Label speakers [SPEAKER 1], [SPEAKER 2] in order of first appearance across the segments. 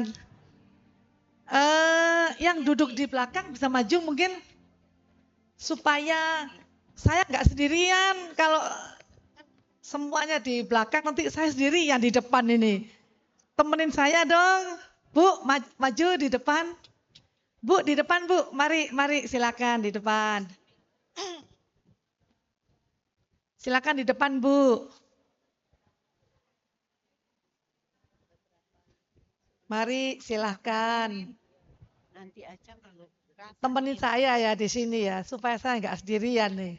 [SPEAKER 1] silakan. Yang duduk di belakang bisa maju mungkin supaya saya nggak sendirian. Kalau semuanya di belakang nanti saya sendiri yang di depan ini. Temenin saya dong, Bu, maju di depan. Bu, di depan Bu, mari silakan di depan. Silakan di depan Bu. Mari silahkan.
[SPEAKER 2] Nanti aja kalau
[SPEAKER 1] Temenin saya ya di sini ya, supaya saya nggak sendirian nih.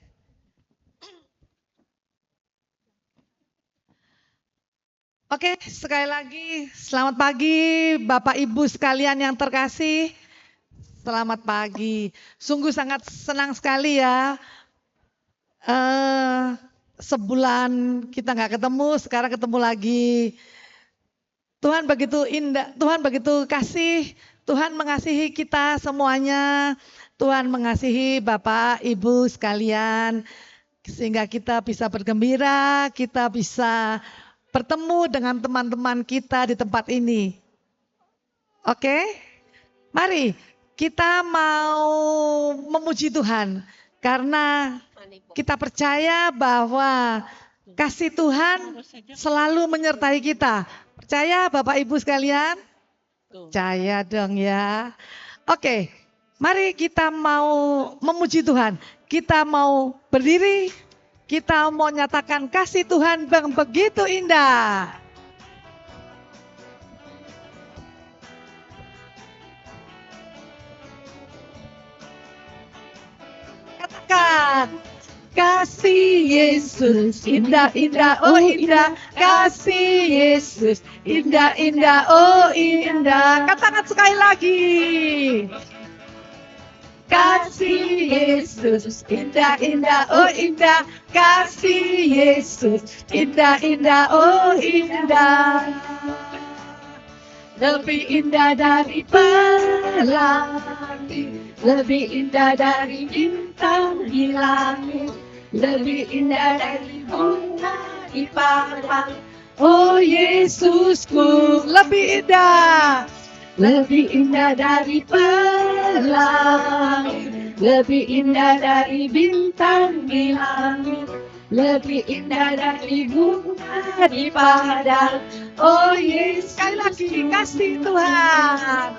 [SPEAKER 1] Oke, sekali lagi selamat pagi Bapak Ibu sekalian yang terkasih. Selamat pagi. Sungguh sangat senang sekali ya. Sebulan kita nggak ketemu, sekarang ketemu lagi. Tuhan begitu indah, Tuhan begitu kasih, Tuhan mengasihi kita semuanya. Tuhan mengasihi Bapak, Ibu sekalian, sehingga kita bisa bergembira, kita bisa bertemu dengan teman-teman kita di tempat ini. Oke, mari kita mau memuji Tuhan, karena kita percaya bahwa kasih Tuhan selalu menyertai kita. Percaya Bapak Ibu sekalian? Percaya dong ya. Oke, mari kita mau memuji Tuhan. Kita mau berdiri, kita mau nyatakan kasih Tuhan yang begitu indah. Katakan, kasih Yesus indah-indah, oh indah. Kasih Yesus indah-indah, oh indah. Katakan sekali lagi. Kasih Yesus indah-indah, oh indah. Kasih Yesus indah-indah, oh indah. Lebih indah dari pelangi, lebih indah dari bintang di langit, lebih indah dari bunga di padang. Oh Yesusku, lebih indah. Lebih indah dari pelangi, lebih indah dari bintang di langit, lebih indah dari bunga di padang. Oh Yesus, sekali lagi kasih Tuhan.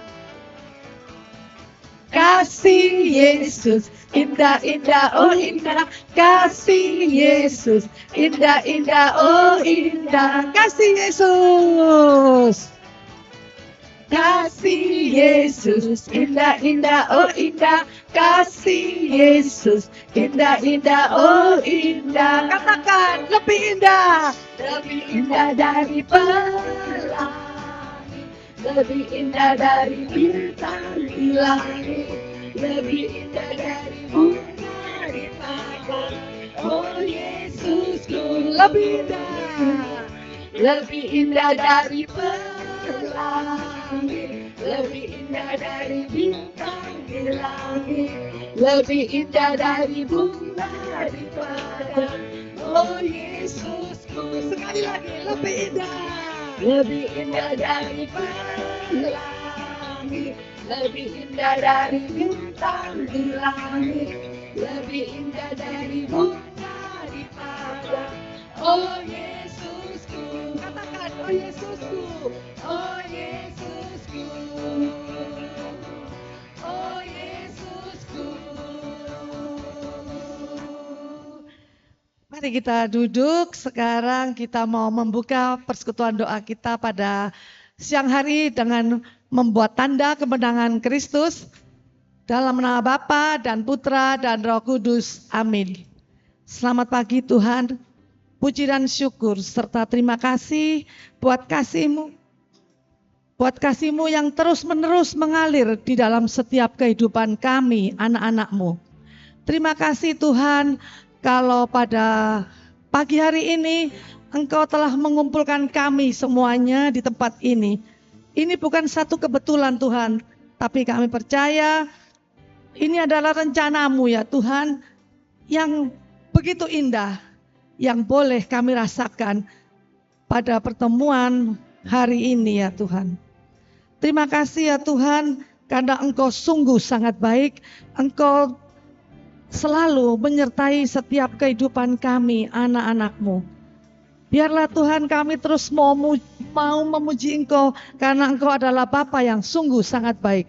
[SPEAKER 1] Kasih Yesus indah-indah, oh indah. Kasih Yesus indah-indah, oh indah. Kasih Yesus. Kasih Yesus indah-indah, oh indah. Kasih Yesus indah-indah, oh indah. Katakan, lebih indah. Lebih indah dari pelangi, lebih indah dari bintang di langit, lebih indah dari bunga di padang. Oh Yesusku, lebih indah. Lebih indah dari pelangi, lebih indah dari bintang di langit, lebih indah dari bunga di padang. Oh Yesusku, sekali lagi lebih indah. Lebih indah dari pelangi, lebih indah dari bintang di langit, lebih indah dari bunga di padang. Oh Yesusku, katakan, oh Yesusku, oh Yesusku, oh Yesusku. Mari kita duduk, sekarang kita mau membuka persekutuan doa kita pada siang hari dengan membuat tanda kemenangan Kristus dalam nama Bapa dan Putra dan Roh Kudus. Amin. Selamat pagi Tuhan. Puji dan syukur serta terima kasih buat kasih-Mu. Buat kasih-Mu yang terus-menerus mengalir di dalam setiap kehidupan kami, anak-anak-Mu. Terima kasih Tuhan, kalau pada pagi hari ini Engkau telah mengumpulkan kami semuanya di tempat ini. Ini bukan satu kebetulan Tuhan, tapi kami percaya ini adalah rencana-Mu ya Tuhan, yang begitu indah, yang boleh kami rasakan pada pertemuan hari ini ya Tuhan. Terima kasih ya Tuhan, karena Engkau sungguh sangat baik. Engkau selalu menyertai setiap kehidupan kami, anak-anak-Mu. Biarlah Tuhan kami terus mau memuji Engkau, karena Engkau adalah Bapa yang sungguh sangat baik.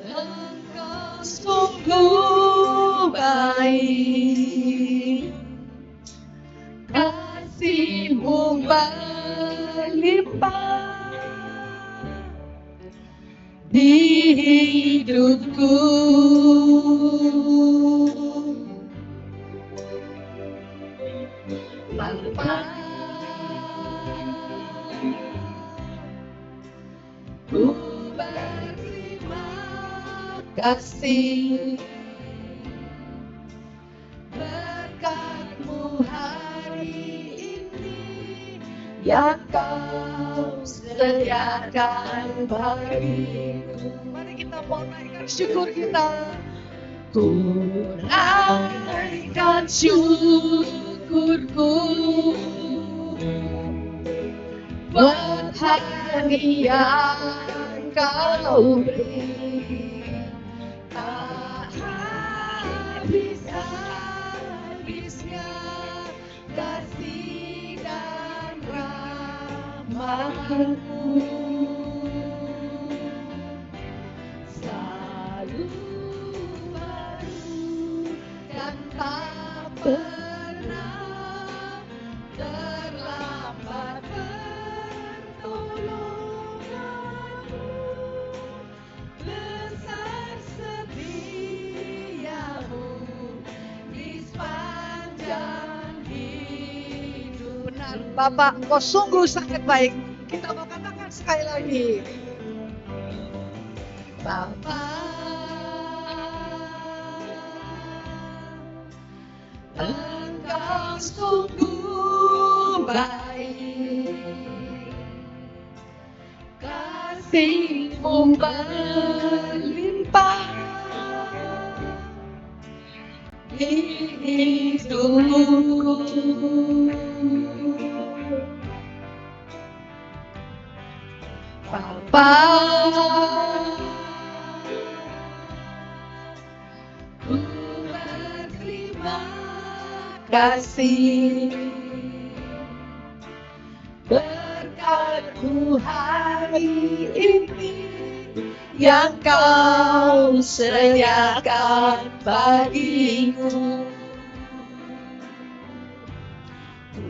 [SPEAKER 1] Engkau sungguh baik, kasih-Mu berlimpah di hidupku. Bapa, ku berterima kasih berkat-Mu hari ini yang Kau sediakan bagiku. Mari kita mau naikkan syukur kita. Ku naikkan syukurku buat hari yang Kau beri. Tak habis-habisnya kasih dan rahmat-Mu, selalu baru dan tak pernah terlambat pertolongan-Mu. Besar setia-Mu di sepanjang hidup. Benar, Bapak, Engkau sungguh sangat baik. Kita mau katakan sekali lagi. Bapa, Engkau sungguh baik, kasih-Mu berlimpah di hidupku. Bapa, ku berterima kasih berkat-Mu hari ini yang Kau sediakan bagiku. Ku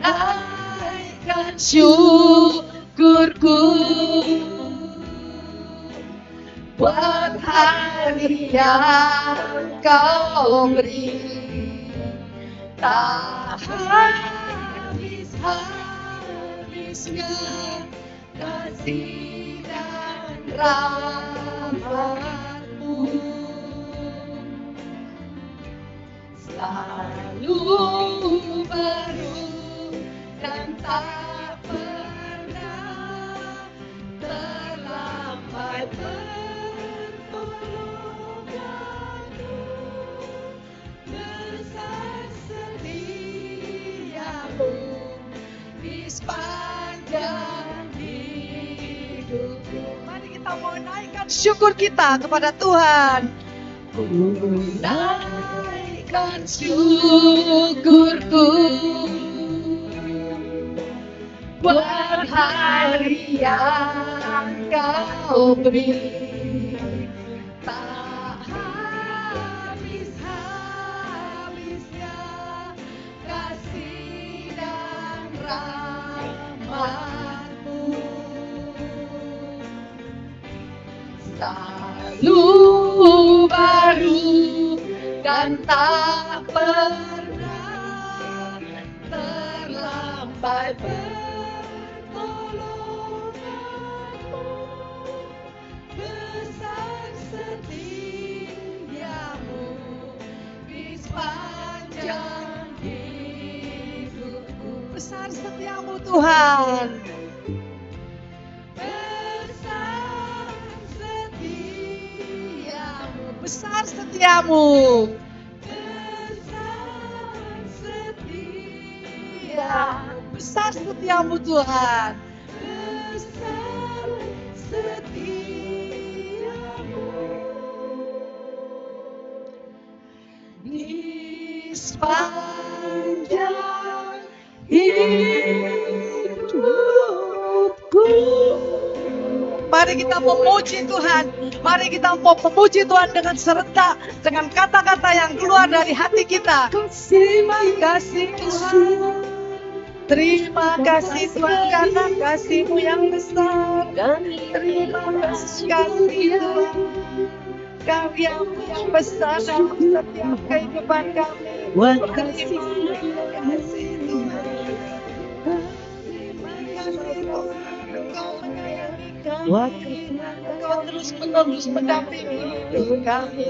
[SPEAKER 1] naikkan syukurku buat hari yang Kau beri. Tak habis-habisnya kasih dan rahmat-Mu, selalu baru dan tak pernah terlambat pertolongan-Mu. Besar setia-Mu di sepanjang hidupku. Mari kita mau naikkan syukur kita kepada Tuhan. Ku naikkan syukurku buat hari yang Kau beri. Tak habis-habisnya kasih dan rahmat-Mu, selalu baru dan tak pernah terlambat pertolongan-Mu. Besar setia-Mu di sepanjang hidup. Besar setiamu Tuhan. Besar setiamu. Besar setiamu. Besar setiamu. Besar setiamu Tuhan. Besar setiamu. Di sepanjang hidupku. Mari kita memuji Tuhan. Mari kita memuji Tuhan dengan serentak, dengan kata-kata yang keluar dari hati kita. Terima kasih Tuhan. Terima kasih Tuhan karena kasih-Mu yang besar. Terima kasih Tuhan. Karya-Mu yang besar dalam setiap kehidupan kami. Terima kasih Tuhan. Terima kasih Tuhan. Engkau menyayangi kami. Engkau terus-menerus mendampingi hidup kami.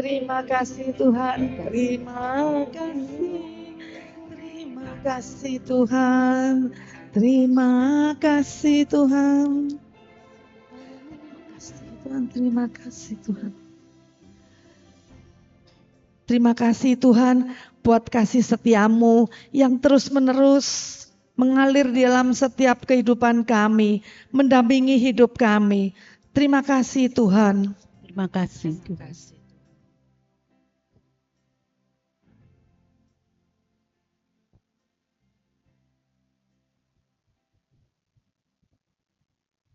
[SPEAKER 1] Terima kasih Tuhan. Terima kasih. Terima kasih Tuhan. Terima kasih Tuhan. Terima kasih Tuhan. Terima kasih Tuhan buat kasih setiamu yang terus-menerus mengalir di dalam setiap kehidupan kami, mendampingi hidup kami. Terima kasih Tuhan.
[SPEAKER 2] Terima kasih.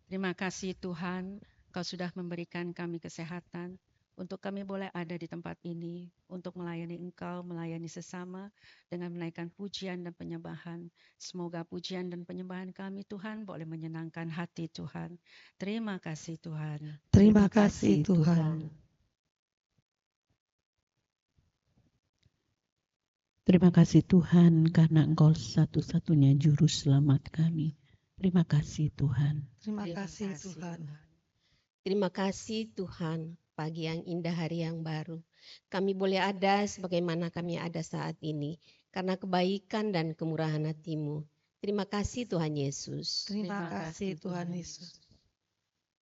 [SPEAKER 3] Terima kasih Tuhan, Kau sudah memberikan kami kesehatan untuk kami boleh ada di tempat ini untuk melayani Engkau, melayani sesama dengan menaikkan pujian dan penyembahan. Semoga pujian dan penyembahan kami Tuhan boleh menyenangkan hati Tuhan. Terima kasih Tuhan.
[SPEAKER 1] Terima kasih Tuhan.
[SPEAKER 2] Terima kasih Tuhan karena Engkau satu-satunya juru selamat kami. Terima kasih Tuhan.
[SPEAKER 1] Terima kasih Tuhan.
[SPEAKER 4] Terima kasih Tuhan, pagi yang indah, hari yang baru. Kami boleh ada sebagaimana kami ada saat ini, karena kebaikan dan kemurahan hati-Mu. Terima kasih Tuhan Yesus.
[SPEAKER 1] Terima kasih Tuhan Yesus.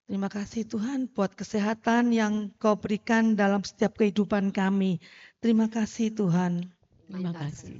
[SPEAKER 1] Terima kasih Tuhan buat kesehatan yang Kau berikan dalam setiap kehidupan kami. Terima kasih Tuhan.
[SPEAKER 2] Terima kasih.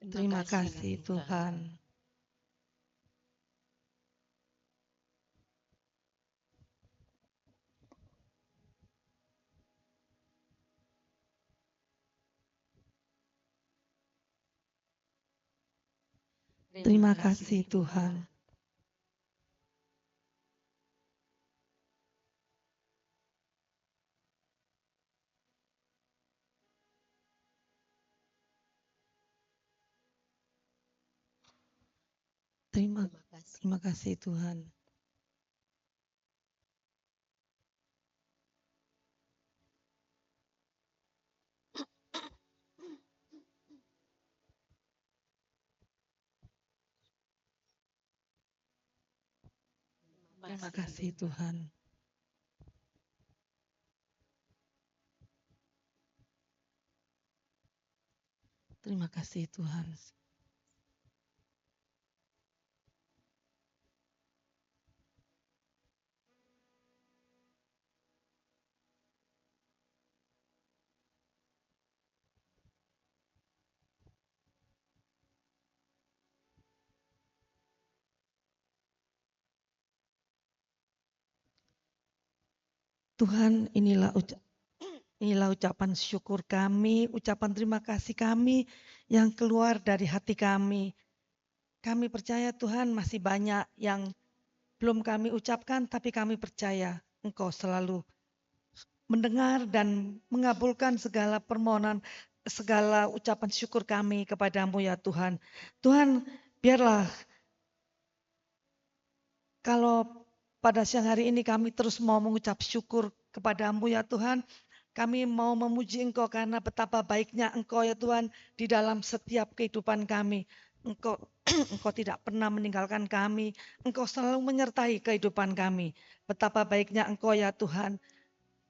[SPEAKER 1] Terima kasih Tuhan. Terima kasih Tuhan. Terima kasih Tuhan. Terima kasih Tuhan. Terima kasih Tuhan. Tuhan, inilah ucapan syukur kami, ucapan terima kasih kami yang keluar dari hati kami. Kami percaya Tuhan masih banyak yang belum kami ucapkan, tapi kami percaya Engkau selalu mendengar dan mengabulkan segala permohonan, segala ucapan syukur kami kepadamu ya Tuhan. Tuhan, biarlah kalau pada siang hari ini kami terus mau mengucap syukur kepada-Mu ya Tuhan. Kami mau memuji Engkau karena betapa baiknya Engkau ya Tuhan di dalam setiap kehidupan kami. Engkau tidak pernah meninggalkan kami. Engkau selalu menyertai kehidupan kami. Betapa baiknya Engkau ya Tuhan.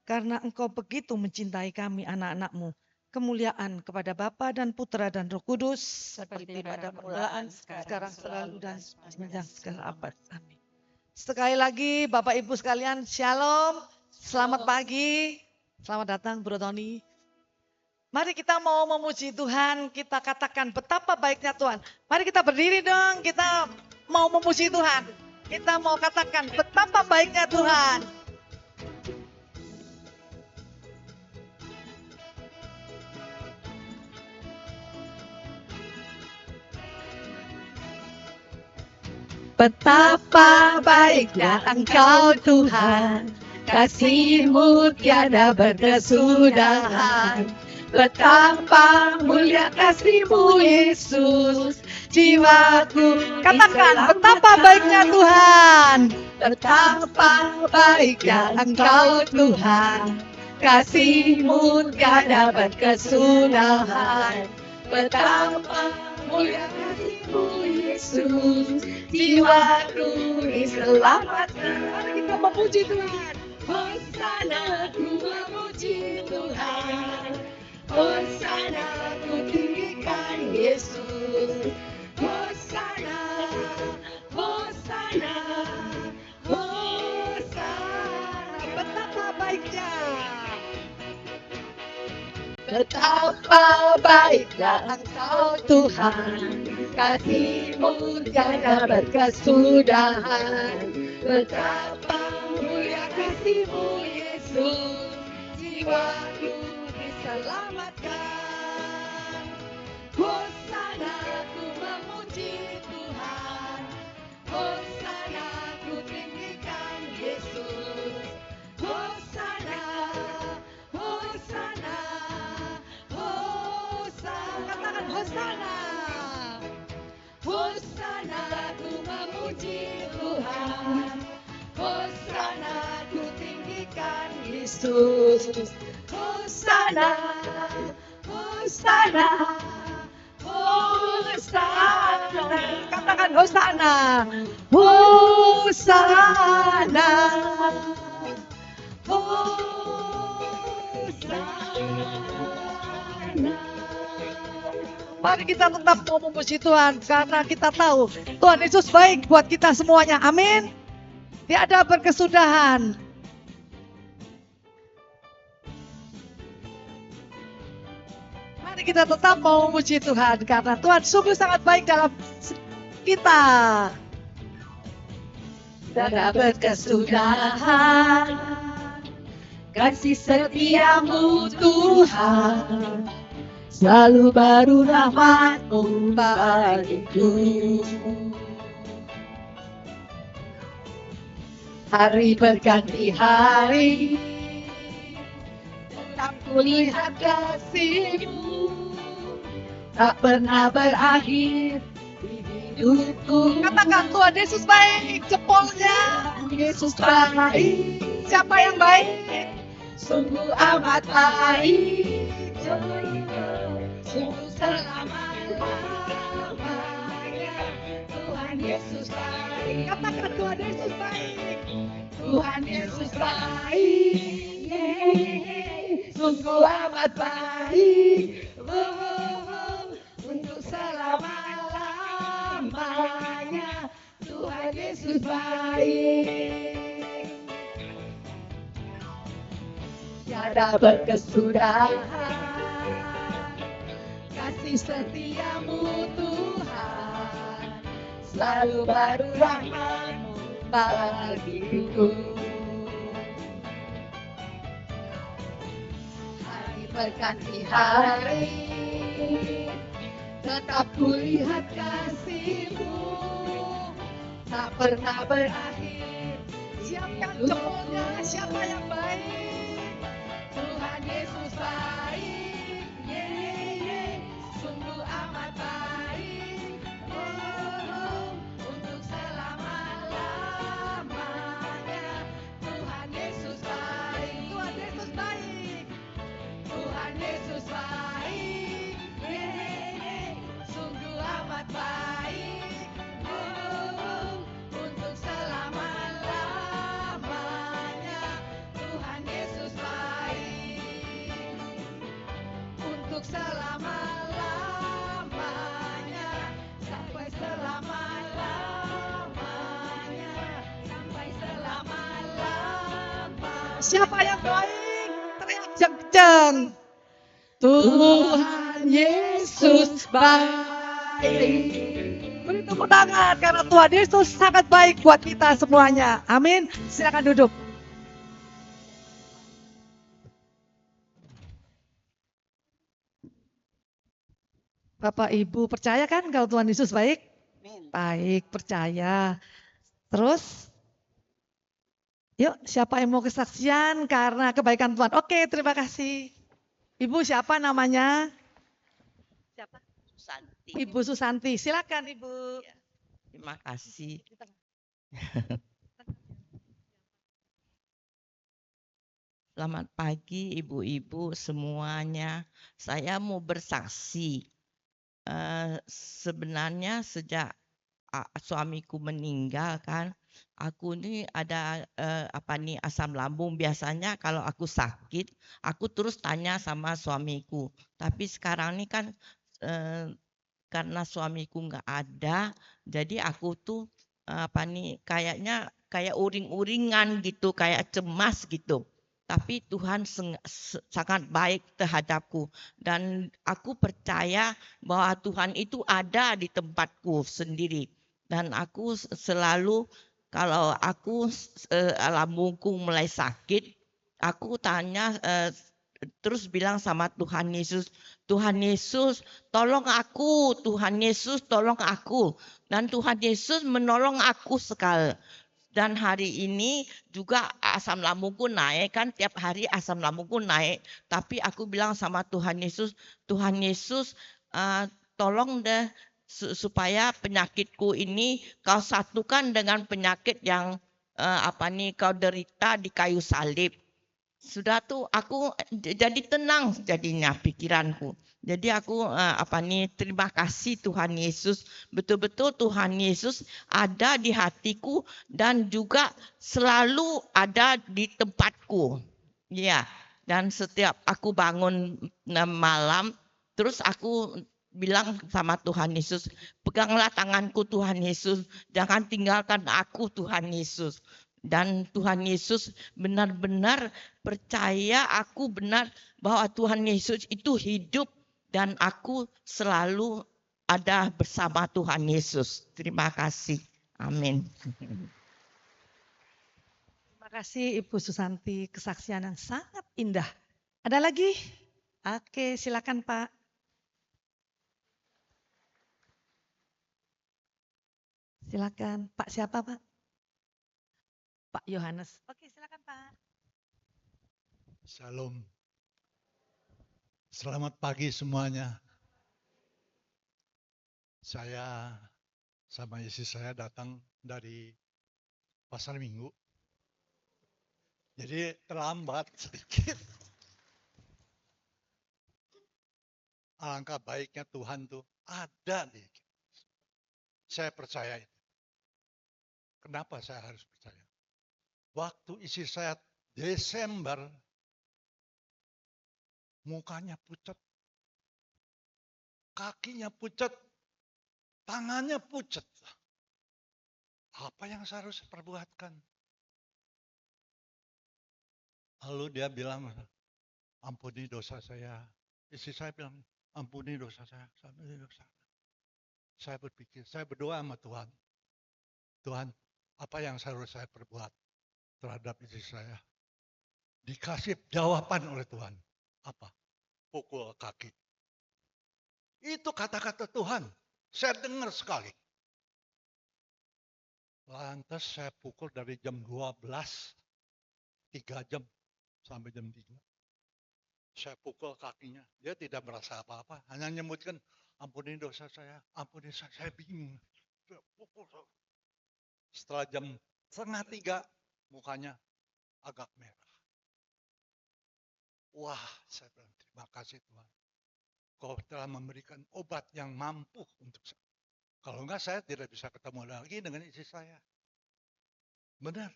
[SPEAKER 1] Karena Engkau begitu mencintai kami anak-anak-Mu. Kemuliaan kepada Bapa dan Putra dan Roh Kudus. Seperti pada permulaan, sekarang selalu dan sepanjang segala abad. Amin. Sekali lagi Bapak Ibu sekalian, Shalom. Selamat pagi. Selamat datang Bro Tony. Mari kita mau memuji Tuhan, kita katakan betapa baiknya Tuhan. Mari kita berdiri dong, kita mau memuji Tuhan. Kita mau katakan betapa baiknya Tuhan.
[SPEAKER 2] Betapa baiknya Engkau Tuhan, kasih-Mu tiada berkesudahan. Betapa mulia kasih-Mu Yesus, jiwaku
[SPEAKER 1] Katakan betapa baiknya Tuhan.
[SPEAKER 2] Betapa baiknya Engkau Tuhan, kasih-Mu tiada berkesudahan. Betapa mulia kasih-Mu Yesus, jiwaku diselamatkan.
[SPEAKER 1] Mari kita memuji Tuhan.
[SPEAKER 2] Hosana ku memuji Tuhan, Hosana ku tinggikan Yesus. Hosana, Hosana, Hosana.
[SPEAKER 1] Betapa baiknya.
[SPEAKER 2] Betapa baiknya Engkau Tuhan, kasih-Mu tiada berkesudahan. Betapa mulia kasih-Mu Yesus, jiwaku diselamatkan. Hosana ku memuji Tuhan, Hosana ku tinggikan Yesus. Hosana, Hosana, Hosana.
[SPEAKER 1] Katakan Hosana.
[SPEAKER 2] Hosana ku memuji Tuhan, Hosana ku tinggikan Yesus. Hosana, Hosana, Hosana.
[SPEAKER 1] Katakan Hosana.
[SPEAKER 2] Hosana, Hosana.
[SPEAKER 1] Mari kita tetap mau memuji Tuhan karena kita tahu Tuhan Yesus baik buat kita semuanya. Amin. Tiada berkesudahan. Mari kita tetap mau memuji Tuhan karena Tuhan sungguh sangat baik dalam kita.
[SPEAKER 2] Tiada berkesudahan, kasih setia-Mu Tuhan, selalu baru rahmat-Mu bagiku. Hari berganti hari, tetap kulihat kasih-Mu, tak pernah berakhir di hidupku.
[SPEAKER 1] Katakan Tuhan Yesus baik. Jempolnya.
[SPEAKER 2] Yesus baik,
[SPEAKER 1] Siapa yang baik?
[SPEAKER 2] sungguh amat baik, sungguh selama-lamanya. Tuhan Yesus baik,
[SPEAKER 1] Katakan Tuhan Yesus baik.
[SPEAKER 2] Tuhan Yesus baik, sungguh amat baik, untuk selama-lamanya. Tuhan Yesus baik, tiada berkesudahan, kasih setia-Mu Tuhan, selalu baru rahmat-Mu bagiku. Hari berganti hari, tetap kulihat kasih-Mu, tak pernah berakhir.
[SPEAKER 1] Siapkan jempolnya. Siapa yang baik?
[SPEAKER 2] Tuhan Yesus baik, sungguh amat baik,
[SPEAKER 1] Siapa yang baik? Teriak kencang. Tuhan Yesus baik. Beri tepuk tangan karena Tuhan Yesus sangat baik buat kita semuanya. Amin. Silakan duduk. Bapak Ibu percaya kan kalau Tuhan Yesus baik? Baik, percaya. Terus, yuk siapa yang mau kesaksian karena kebaikan Tuhan? Oke, terima kasih. Ibu siapa namanya? Siapa?
[SPEAKER 5] Susanti.
[SPEAKER 1] Ibu Susanti. Silakan Ibu.
[SPEAKER 5] Terima kasih. Selamat pagi ibu-ibu semuanya. Saya mau bersaksi. Sebenarnya sejak suamiku meninggal kan, aku ini ada asam lambung. Biasanya kalau aku sakit, aku terus tanya sama suamiku. Tapi sekarang ini kan karena suamiku nggak ada, jadi aku tuh kayaknya kayak uring-uringan gitu, kayak cemas gitu. Tapi Tuhan sangat baik terhadapku dan aku percaya bahwa Tuhan itu ada di tempatku sendiri. Dan aku selalu kalau aku lambungku mulai sakit, aku tanya terus bilang sama Tuhan Yesus, Tuhan Yesus tolong aku, Tuhan Yesus tolong aku. Dan Tuhan Yesus menolong aku sekali. Dan hari ini juga asam lambungku naik kan, tiap hari asam lambungku naik. Tapi aku bilang sama Tuhan Yesus tolong deh supaya penyakitku ini kau satukan dengan penyakit yang kau derita di kayu salib. Sudah tuh aku jadi tenang jadinya pikiranku. Jadi aku terima kasih Tuhan Yesus. Betul-betul Tuhan Yesus ada di hatiku dan juga selalu ada di tempatku. Ya, dan setiap aku bangun malam terus aku bilang sama Tuhan Yesus, peganglah tanganku Tuhan Yesus, jangan tinggalkan aku Tuhan Yesus. Dan Tuhan Yesus benar-benar percaya aku benar bahwa Tuhan Yesus itu hidup dan aku selalu ada bersama Tuhan Yesus. Terima kasih. Amin.
[SPEAKER 1] Terima kasih Ibu Susanti, kesaksian yang sangat indah. Ada lagi? Oke, silakan Pak. Silakan. Pak siapa Pak? Pak Yohanes. Oke, silakan Pak.
[SPEAKER 6] Shalom. Selamat pagi semuanya. Saya sama istri saya datang dari Pasar Minggu. Jadi terlambat sedikit. Alangkah baiknya Tuhan tuh ada di kita. Saya percaya itu. Kenapa saya harus percaya? Waktu istri saya Desember, mukanya pucat, kakinya pucat, tangannya pucat. Apa yang saya harus perbuatkan? Lalu dia bilang, ampuni dosa saya. Istri saya bilang, ampuni dosa saya. Ampuni dosa. Saya berpikir, saya berdoa sama Tuhan. Tuhan, apa yang harus saya perbuat terhadap istri saya? Dikasih jawaban oleh Tuhan. Apa? Pukul kaki. Itu kata-kata Tuhan. Saya dengar sekali. Lantas saya pukul dari jam 12, 3 jam sampai jam 3. Saya pukul kakinya. Dia tidak merasa apa-apa. Hanya nyebutkan, ampuni dosa saya, ampuni saya bingung. Saya pukul. Setelah jam 2:30, mukanya agak merah. Wah, saya bilang, terima kasih Tuhan. Kau telah memberikan obat yang mampu untuk saya. Kalau enggak, saya tidak bisa ketemu lagi dengan istri saya. Benar.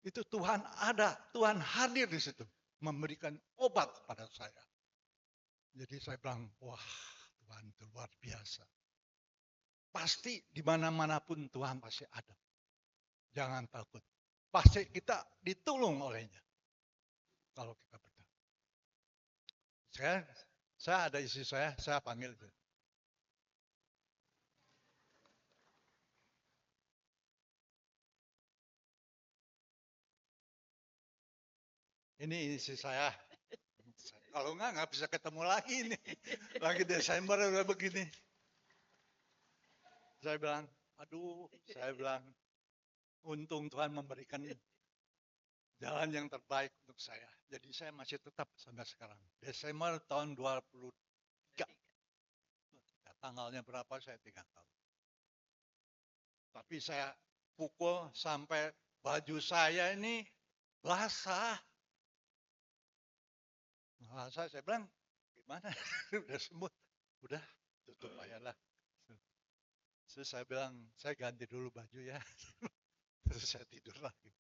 [SPEAKER 6] Itu Tuhan ada, Tuhan hadir di situ. Memberikan obat pada saya. Jadi saya bilang, wah Tuhan itu luar biasa. Pasti di mana-mana pun Tuhan pasti ada. Jangan takut. Pasti kita ditolong olehnya. kalau kita berdoa. Saya ada istri saya panggil. Ini istri saya. Kalau enggak bisa ketemu lagi nih. Lagi Desember udah begini. Saya bilang, untung Tuhan memberikan jalan yang terbaik untuk saya. Jadi saya masih tetap sampai sekarang. Desember tahun 23. Tanggalnya berapa saya tidak tahu. Tapi saya pukul sampai baju saya ini basah. Saya bilang, gimana? Udah sembuh. Udah, tutup aja lah. Terus saya bilang, saya ganti dulu baju ya. Terus saya tidur lagi.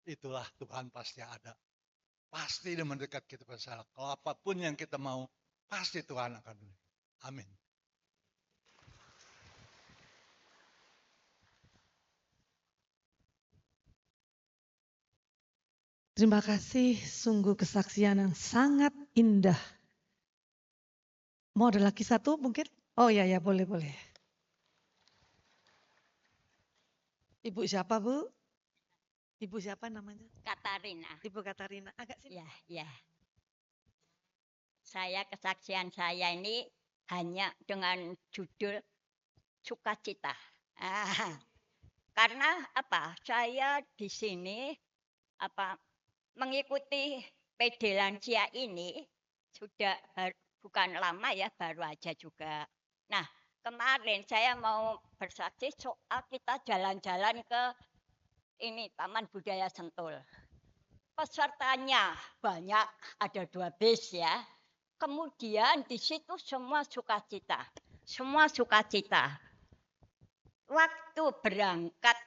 [SPEAKER 6] Itulah Tuhan pasti ada. Pasti dia mendekat kita pada saat. Kalau apapun yang kita mau, pasti Tuhan akan mendekat. Amin.
[SPEAKER 1] Terima kasih, sungguh kesaksian yang sangat indah. Mau ada lagi satu mungkin? Oh ya, boleh. Ibu siapa, Bu? Ibu siapa namanya?
[SPEAKER 7] Katarina.
[SPEAKER 1] Ibu Katarina. Agak sini.
[SPEAKER 7] Ya. Kesaksian saya ini hanya dengan judul sukacita. Karena apa? Saya di sini mengikuti PD Lansia ini sudah bukan lama ya, baru aja juga. Nah, kemarin saya mau bersaksi soal kita jalan-jalan ke ini Taman Budaya Sentul. Pesertanya banyak, ada 2 bis ya. Kemudian di situ semua sukacita. Waktu berangkat,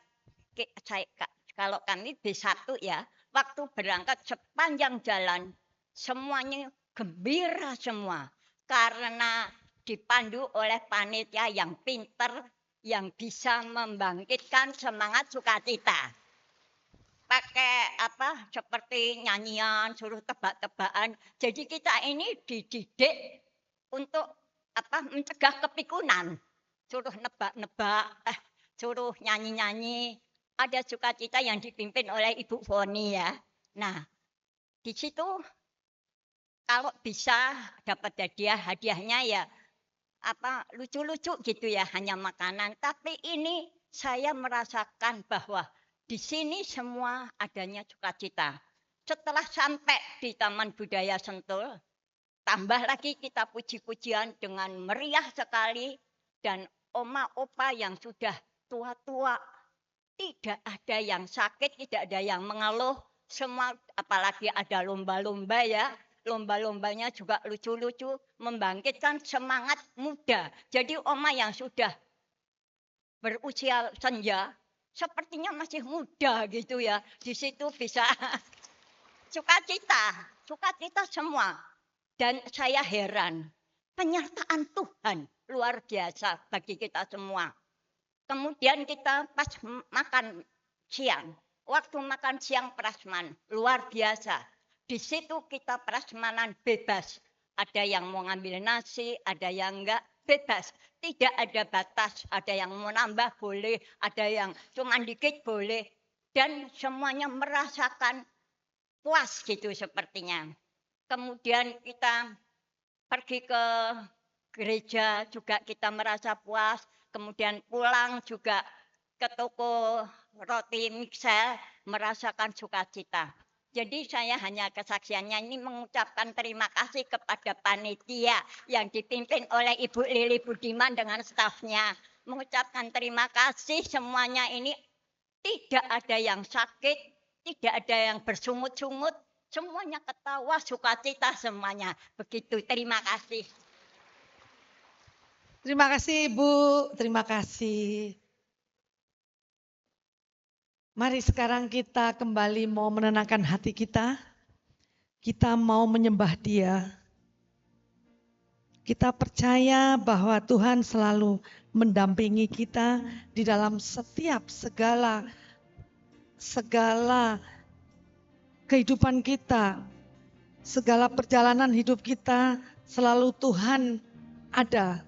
[SPEAKER 7] kalau kami B1 ya, waktu berangkat sepanjang jalan semuanya gembira semua. Karena dipandu oleh panitia yang pinter, yang bisa membangkitkan semangat sukacita. Pakai seperti nyanyian, suruh tebak-tebakan. Jadi kita ini dididik untuk mencegah kepikunan. Suruh nebak-nebak, suruh nyanyi-nyanyi. Ada sukacita yang dipimpin oleh Ibu Foni ya. Nah, di situ kalau bisa dapat hadiahnya ya lucu-lucu gitu ya, hanya makanan. Tapi ini saya merasakan bahwa di sini semua adanya sukacita. Setelah sampai di Taman Budaya Sentul, tambah lagi kita puji-pujian dengan meriah sekali. Dan oma opa yang sudah tua-tua, tidak ada yang sakit, tidak ada yang mengeluh. Semua, apalagi ada lomba-lomba ya. Lomba-lombanya juga lucu-lucu, membangkitkan semangat muda. Jadi oma yang sudah berusia senja, sepertinya masih muda gitu ya. Di situ bisa sukacita semua. Dan saya heran, penyertaan Tuhan luar biasa bagi kita semua. Kemudian kita pas makan siang, waktu makan siang prasman, luar biasa. Di situ kita prasmanan bebas. Ada yang mau ngambil nasi, ada yang enggak, bebas. Tidak ada batas, ada yang mau nambah boleh, ada yang cuma dikit boleh. Dan semuanya merasakan puas gitu sepertinya. Kemudian kita pergi ke gereja juga kita merasa puas. Kemudian pulang juga ke toko roti mixer merasakan sukacita. Jadi saya hanya kesaksiannya ini mengucapkan terima kasih kepada panitia yang dipimpin oleh Ibu Lili Budiman dengan stafnya. Mengucapkan terima kasih semuanya ini tidak ada yang sakit, tidak ada yang bersungut-sungut. Semuanya ketawa, sukacita semuanya. Begitu, terima kasih.
[SPEAKER 1] Terima kasih Ibu, terima kasih. Mari sekarang kita kembali mau menenangkan hati kita. Kita mau menyembah Dia. Kita percaya bahwa Tuhan selalu mendampingi kita di dalam setiap segala kehidupan kita, segala perjalanan hidup kita, selalu Tuhan ada.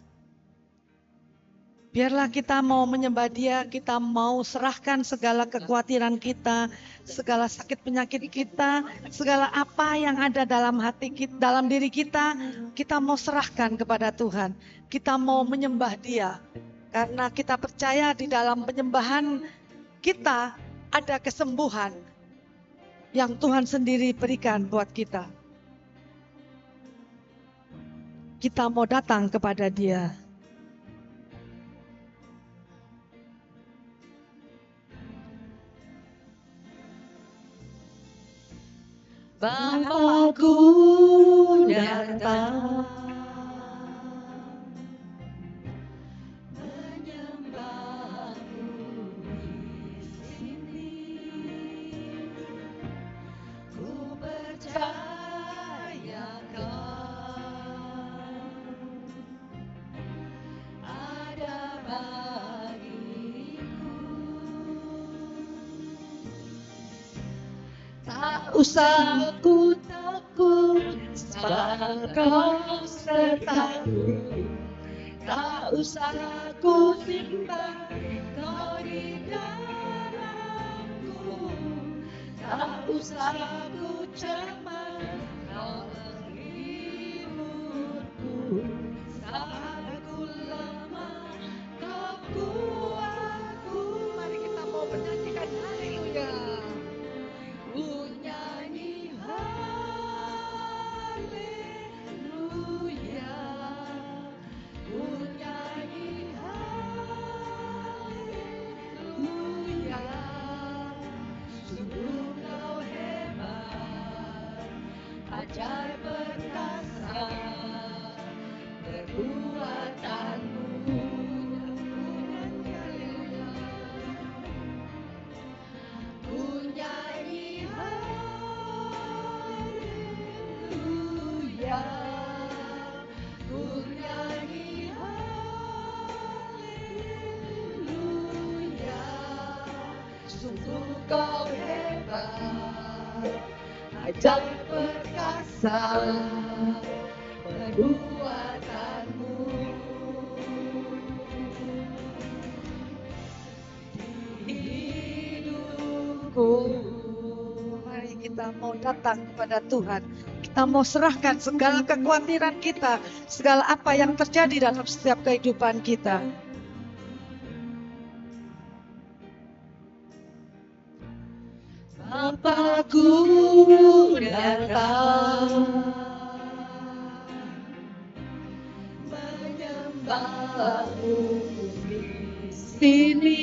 [SPEAKER 1] Biarlah kita mau menyembah Dia, kita mau serahkan segala kekhawatiran kita, segala sakit penyakit kita, segala apa yang ada dalam hati kita, dalam diri kita mau serahkan kepada Tuhan. Kita mau menyembah Dia, karena kita percaya di dalam penyembahan kita ada kesembuhan yang Tuhan sendiri berikan buat kita. Kita mau datang kepada Dia.
[SPEAKER 2] Bapakku datang menyembahmu di sini. Ku percaya Kau ada bagiku. Tak usah ku takut, sebab Kau sertaku. Tak usah ku bimbang, Kau di dalamku. Tak usah ku cemas, Kau menghiburku. Saat ku lemah, Kau kuatku.
[SPEAKER 1] Mari kita mau menyanyikan haleluya.
[SPEAKER 2] Ku nyanyi haleluya, ku nyanyi haleluya. Sungguh Kau hebat, ajaib perkasa perbuatanmu. Ku nyanyi haleluya, ku nyanyi haleluya. Sungguh Kau hebat, ajaib perkasa perbuatanmu. Di hidupku,
[SPEAKER 1] Mari kita mau datang kepada Tuhan. Kita mau serahkan segala kekhawatiran kita, segala apa yang terjadi dalam setiap kehidupan kita.
[SPEAKER 2] Bapakku datang menyembahmu di sini.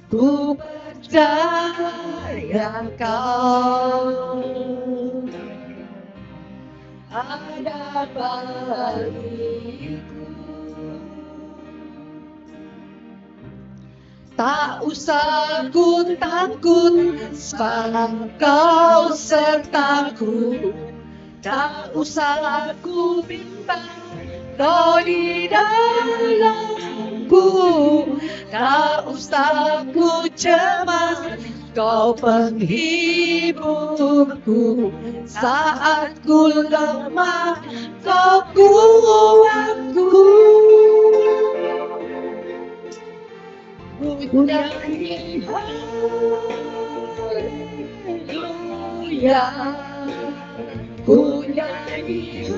[SPEAKER 2] Ku percaya Kau ada bagiku. Tak usah ku takut, sebab Kau sertaku. Tak usah ku bimbang, Kau di dalamku. Tak usah ku cemas, Kau penghiburku. Saat ku lemah, Kau kuatku. Ku nyanyi haleluya, ku nyanyi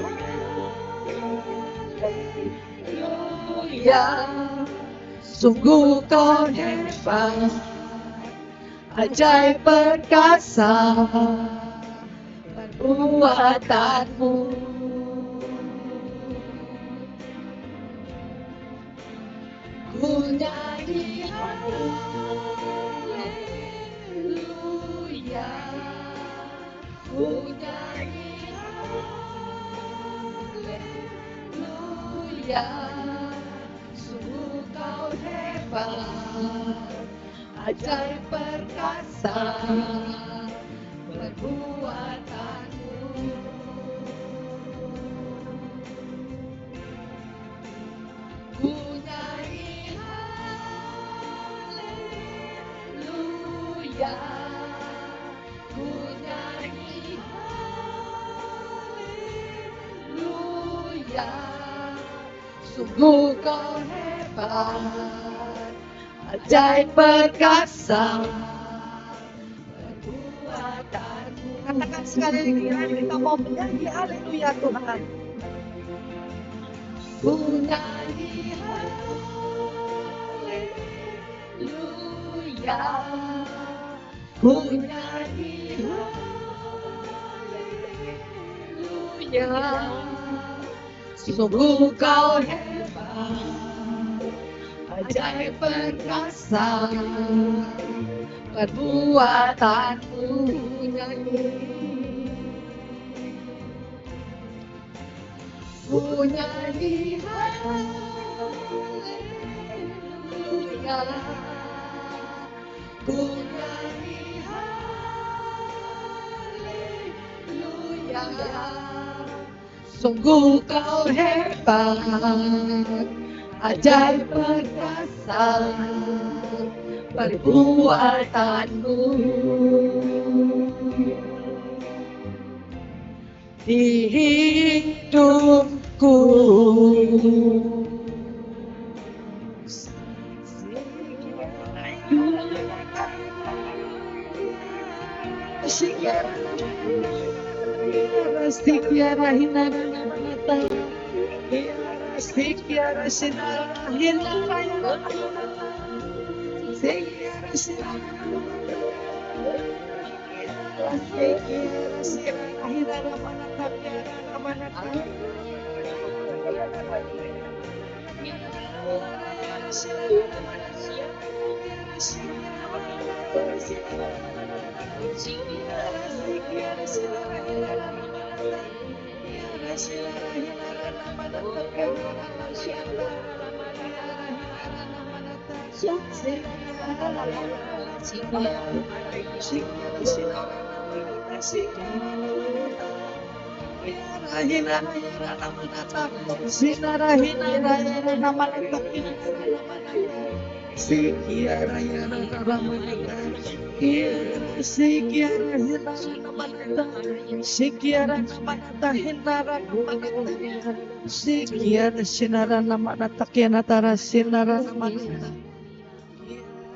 [SPEAKER 2] haleluya. Sungguh Kau hebat, ajaib perkasa perbuatanmu. Ku nyanyi haleluya, ku nyanyi haleluya. Sungguh Kau hebat, ajaib perkasa perbuatanmu. Ku nyanyi haleluya,
[SPEAKER 1] Sungguh kau hebat, ajaib perkasa, perbuatanmu. Katakan sekali lagi, kita mau menyanyi haleluya Tuhan. Ku nyanyi haleluya, ku nyanyi haleluya. Sungguh kau hebat, ajaib perkasa, perbuatanmu nyanyi. Ku nyanyi haleluya, ku nyanyi haleluya. Sungguh kau hebat, ajaib perkasa, perbuatanmu. Di hidupku Sikiara hinara mata, sikiara sinara hinara sikiara sinara hinara manata kiara manata. Sikiara namanata hinara namanata, sikiara sinara namanata kianatara sinara namanata,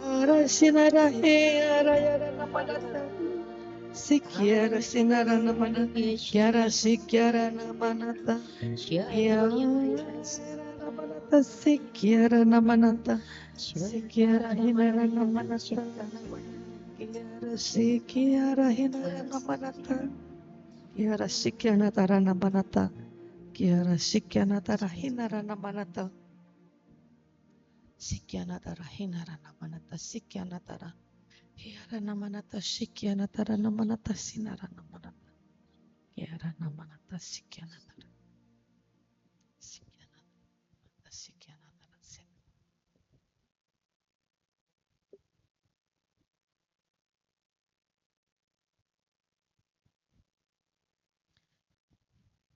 [SPEAKER 1] kiara sinara hiara yara namanata, sikiara sinara namanata, kiara sikiara namanata, kiara sinara namanata, sikiara namanata, sikiara hinara namanata, kiara sikiara hinara namanata. Kiara sikiana tara namanata, kiara sikiana tara hinara namanata, sikiana tara hinara namanata, sikiana tara hiara namanata, sikiana tara namanata, sinara namanata, kiara namanata, sikiana tara, sikiana tara, sikiana tara,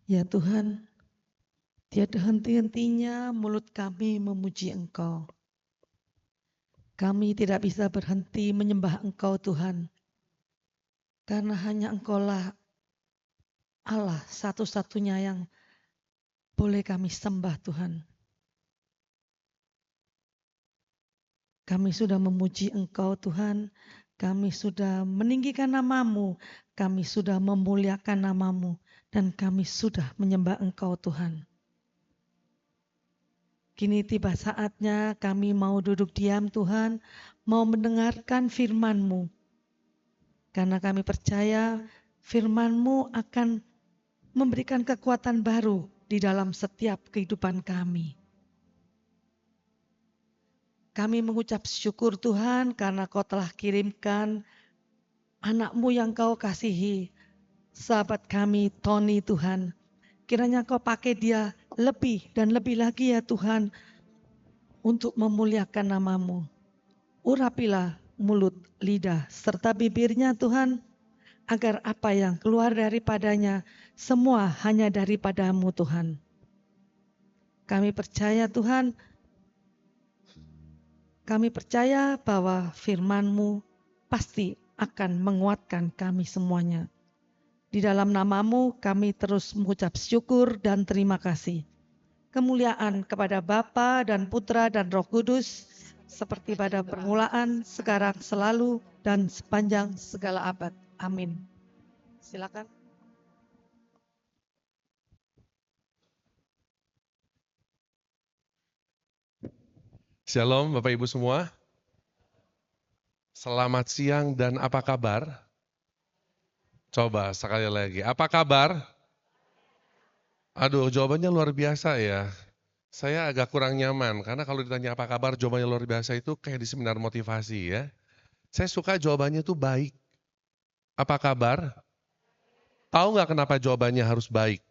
[SPEAKER 1] Ya Tuhan, tiada henti-hentinya mulut kami memuji Engkau. Kami tidak bisa berhenti menyembah Engkau Tuhan. Karena hanya Engkaulah Allah satu-satunya yang boleh kami sembah Tuhan. Kami sudah memuji Engkau Tuhan. Kami sudah meninggikan nama-Mu. Kami sudah memuliakan nama-Mu. Dan kami sudah menyembah Engkau Tuhan. Kini tiba saatnya kami mau duduk diam Tuhan, mau mendengarkan firman-Mu. Karena kami percaya firman-Mu akan memberikan kekuatan baru di dalam setiap kehidupan kami. Kami mengucap syukur Tuhan karena Kau telah kirimkan anak-Mu yang Kau kasihi, sahabat kami Tony Tuhan. Kiranya Kau pakai dia lebih dan lebih lagi ya Tuhan untuk memuliakan nama-Mu. Urapilah mulut, lidah, serta bibirnya Tuhan, agar apa yang keluar daripadanya semua hanya daripada-Mu Tuhan. Kami percaya Tuhan, kami percaya bahwa firman-Mu pasti akan menguatkan kami semuanya. Di dalam nama-Mu kami terus mengucap syukur dan terima kasih. kemuliaan kepada Bapa dan Putra dan Roh Kudus, seperti pada permulaan, sekarang, selalu, dan sepanjang segala abad. Amin. Silakan.
[SPEAKER 8] Shalom Bapak Ibu semua. Selamat siang dan apa kabar? Coba sekali lagi, apa kabar? Aduh, jawabannya luar biasa ya. Saya agak kurang nyaman karena kalau ditanya apa kabar, jawabannya luar biasa itu kayak di seminar motivasi ya. Saya suka jawabannya itu baik. Apa kabar? Tahu nggak kenapa jawabannya harus baik?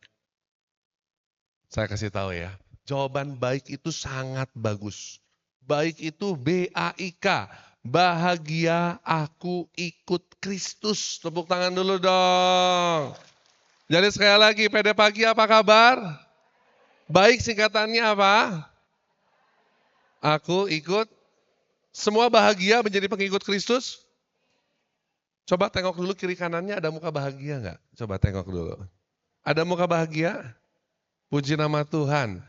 [SPEAKER 8] Saya kasih tahu ya. Jawaban baik itu sangat bagus. Baik itu B-A-I-K. Bahagia aku ikut Kristus. Tepuk tangan dulu dong. Jadi sekali lagi, PD Pagi apa kabar? Baik singkatannya apa? Aku ikut. Semua bahagia menjadi pengikut Kristus? Coba tengok dulu kiri kanannya ada muka bahagia nggak? Coba tengok dulu. Ada muka bahagia? Puji nama Tuhan.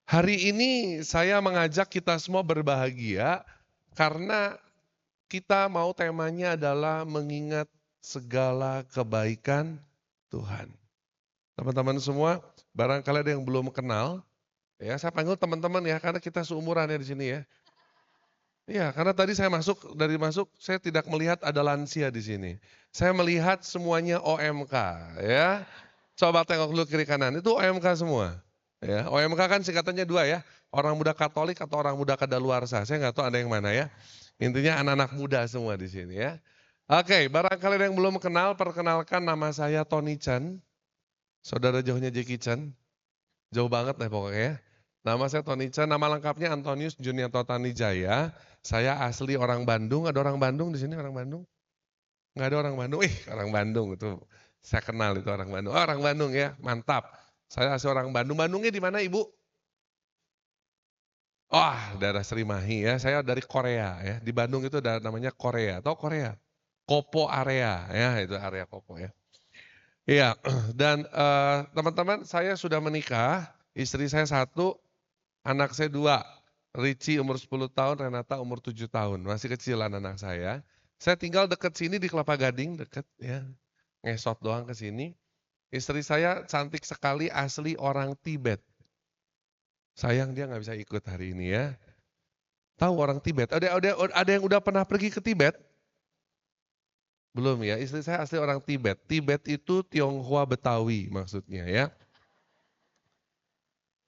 [SPEAKER 8] Hari ini saya mengajak kita semua berbahagia karena kita mau temanya adalah mengingat segala kebaikan Tuhan. Teman-teman semua, barangkali ada yang belum kenal, ya saya panggil teman-teman ya, karena kita seumuran ya di sini ya. Iya, karena tadi saya dari masuk saya tidak melihat ada lansia di sini. Saya melihat semuanya OMK ya. Coba tengok dulu kiri kanan, itu OMK semua. Ya, OMK kan singkatannya dua ya, orang muda Katolik atau orang muda kadaluarsa. Saya nggak tahu ada yang mana ya. Intinya anak-anak muda semua di sini ya. Oke, barangkali ada yang belum kenal, perkenalkan nama saya Tony Chan. Saudara jauhnya Jackie Chan. Jauh banget deh pokoknya. Nama saya Tony Chan, nama lengkapnya Antonius Junianto Tanijaya. Saya asli orang Bandung. Ada orang Bandung di sini, orang Bandung? Nggak ada orang Bandung. Orang Bandung itu saya kenal itu orang Bandung. Oh, orang Bandung ya, mantap. Saya asli orang Bandung. Bandungnya di mana Ibu? Daerah Serimahi ya. Saya dari Korea ya. Di Bandung itu ada namanya Korea. Tahu Korea? Kopo area ya, itu area Kopo ya. Iya, dan teman-teman saya sudah menikah, istri saya 1, anak saya 2. Richie umur 10 tahun, Renata umur 7 tahun. Masih kecilan anak saya. Saya tinggal dekat sini di Kelapa Gading, dekat ya. Ngesot doang ke sini. Istri saya cantik sekali, asli orang Tibet. Sayang dia nggak bisa ikut hari ini ya. Tahu orang Tibet? Ada yang udah pernah pergi ke Tibet? Belum ya, istri saya asli orang Tibet. Tibet itu Tionghoa Betawi maksudnya ya.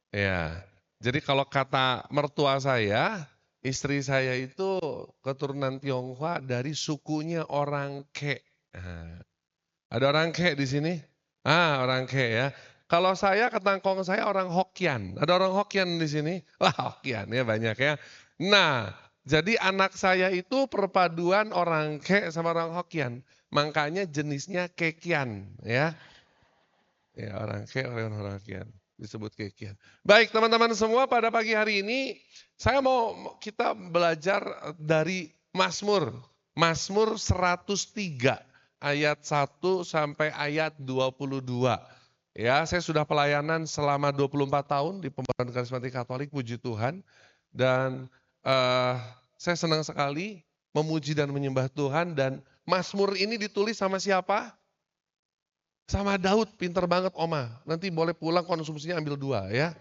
[SPEAKER 8] Ya, jadi kalau kata mertua saya, istri saya itu keturunan Tionghoa dari sukunya orang Ke. Ada orang Ke di sini? Orang Ke ya. Kalau saya ketangkong saya orang Hokkien. Ada orang Hokkien di sini? Wah, Hokkien ya banyak ya. Nah, jadi anak saya itu perpaduan orang Ke sama orang Hokkien. Makanya jenisnya Kekian ya. Ya, orang Ke, orang Hokkien. Disebut Kekian. Baik teman-teman semua, pada pagi hari ini saya mau kita belajar dari Mazmur. Mazmur 103 ayat 1 sampai ayat 22. Ya, saya sudah pelayanan selama 24 tahun di Pembaptisan Karismatik Katolik, puji Tuhan. Dan saya senang sekali memuji dan menyembah Tuhan, dan Mazmur ini ditulis sama siapa? Sama Daud, pinter banget Oma. Nanti boleh pulang konsumsinya ambil 2 ya.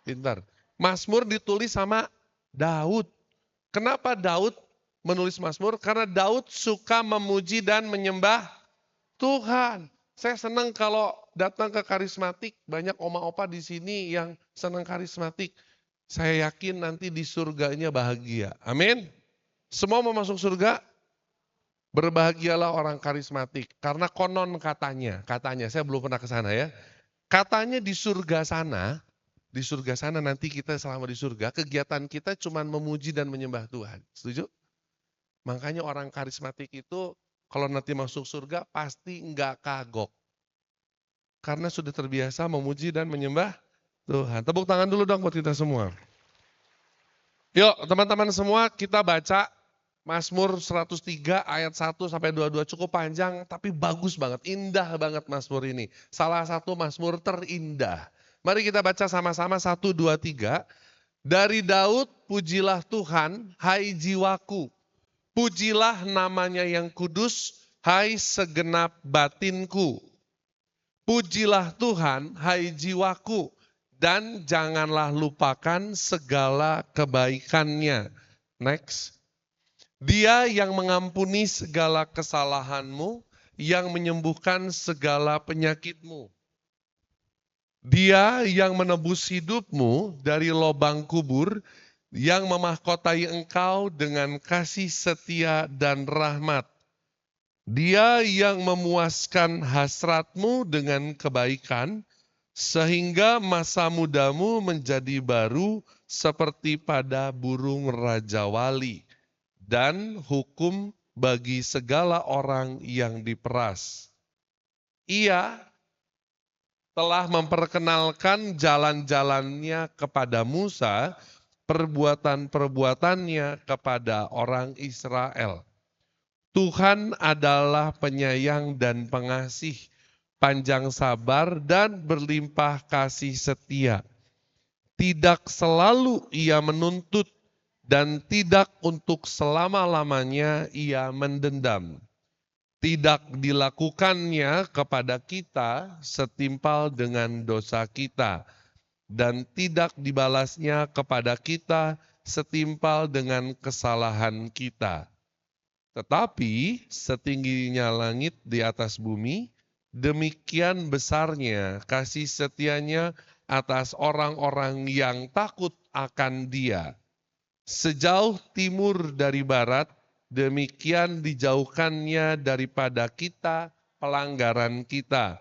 [SPEAKER 8] Pintar. Mazmur ditulis sama Daud. Kenapa Daud menulis Mazmur? Karena Daud suka memuji dan menyembah Tuhan. Saya senang kalau datang ke karismatik, banyak oma-opa di sini yang senang karismatik. Saya yakin nanti di surganya bahagia. Amin. Semua mau masuk surga? Berbahagialah orang karismatik. Karena konon katanya saya belum pernah ke sana ya. Katanya di surga sana nanti kita selama di surga, kegiatan kita cuma memuji dan menyembah Tuhan. Setuju? Makanya orang karismatik itu kalau nanti masuk surga pasti enggak kagok. Karena sudah terbiasa memuji dan menyembah Tuhan. Tepuk tangan dulu dong buat kita semua. Yuk teman-teman semua, kita baca Mazmur 103 ayat 1 sampai 22, cukup panjang tapi bagus banget, indah banget Mazmur ini. Salah satu Mazmur terindah Mari kita baca sama-sama 1, 2, 3. Dari Daud, pujilah Tuhan, hai jiwaku. Pujilah namanya yang kudus, hai segenap batinku. Pujilah Tuhan, hai jiwaku, dan janganlah lupakan segala kebaikannya. Next. Dia yang mengampuni segala kesalahanmu, yang menyembuhkan segala penyakitmu. Dia yang menebus hidupmu dari lubang kubur, yang memahkotai engkau dengan kasih setia dan rahmat. Dia yang memuaskan hasratmu dengan kebaikan, sehingga masa mudamu menjadi baru seperti pada burung rajawali, dan hukum bagi segala orang yang diperas. Ia telah memperkenalkan jalan-jalannya kepada Musa, perbuatan-perbuatannya kepada orang Israel. Tuhan adalah penyayang dan pengasih, panjang sabar dan berlimpah kasih setia. Tidak selalu ia menuntut dan tidak untuk selama-lamanya ia mendendam. Tidak dilakukannya kepada kita setimpal dengan dosa kita, dan tidak dibalasnya kepada kita setimpal dengan kesalahan kita. Tetapi setingginya langit di atas bumi, demikian besarnya kasih setianya atas orang-orang yang takut akan Dia. Sejauh timur dari barat, demikian dijauhkannya daripada kita pelanggaran kita.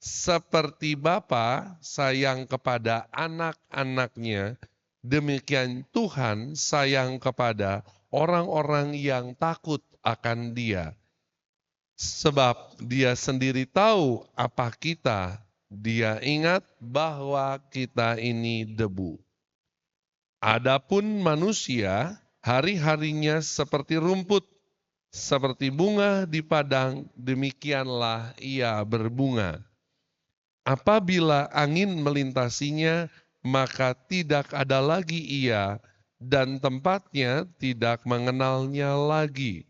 [SPEAKER 8] Seperti Bapa sayang kepada anak-anaknya, demikian Tuhan sayang kepada orang-orang yang takut akan Dia. Sebab Dia sendiri tahu apa kita, Dia ingat bahwa kita ini debu. Adapun manusia, hari-harinya seperti rumput, seperti bunga di padang, demikianlah ia berbunga. Apabila angin melintasinya, maka tidak ada lagi ia, dan tempatnya tidak mengenalnya lagi.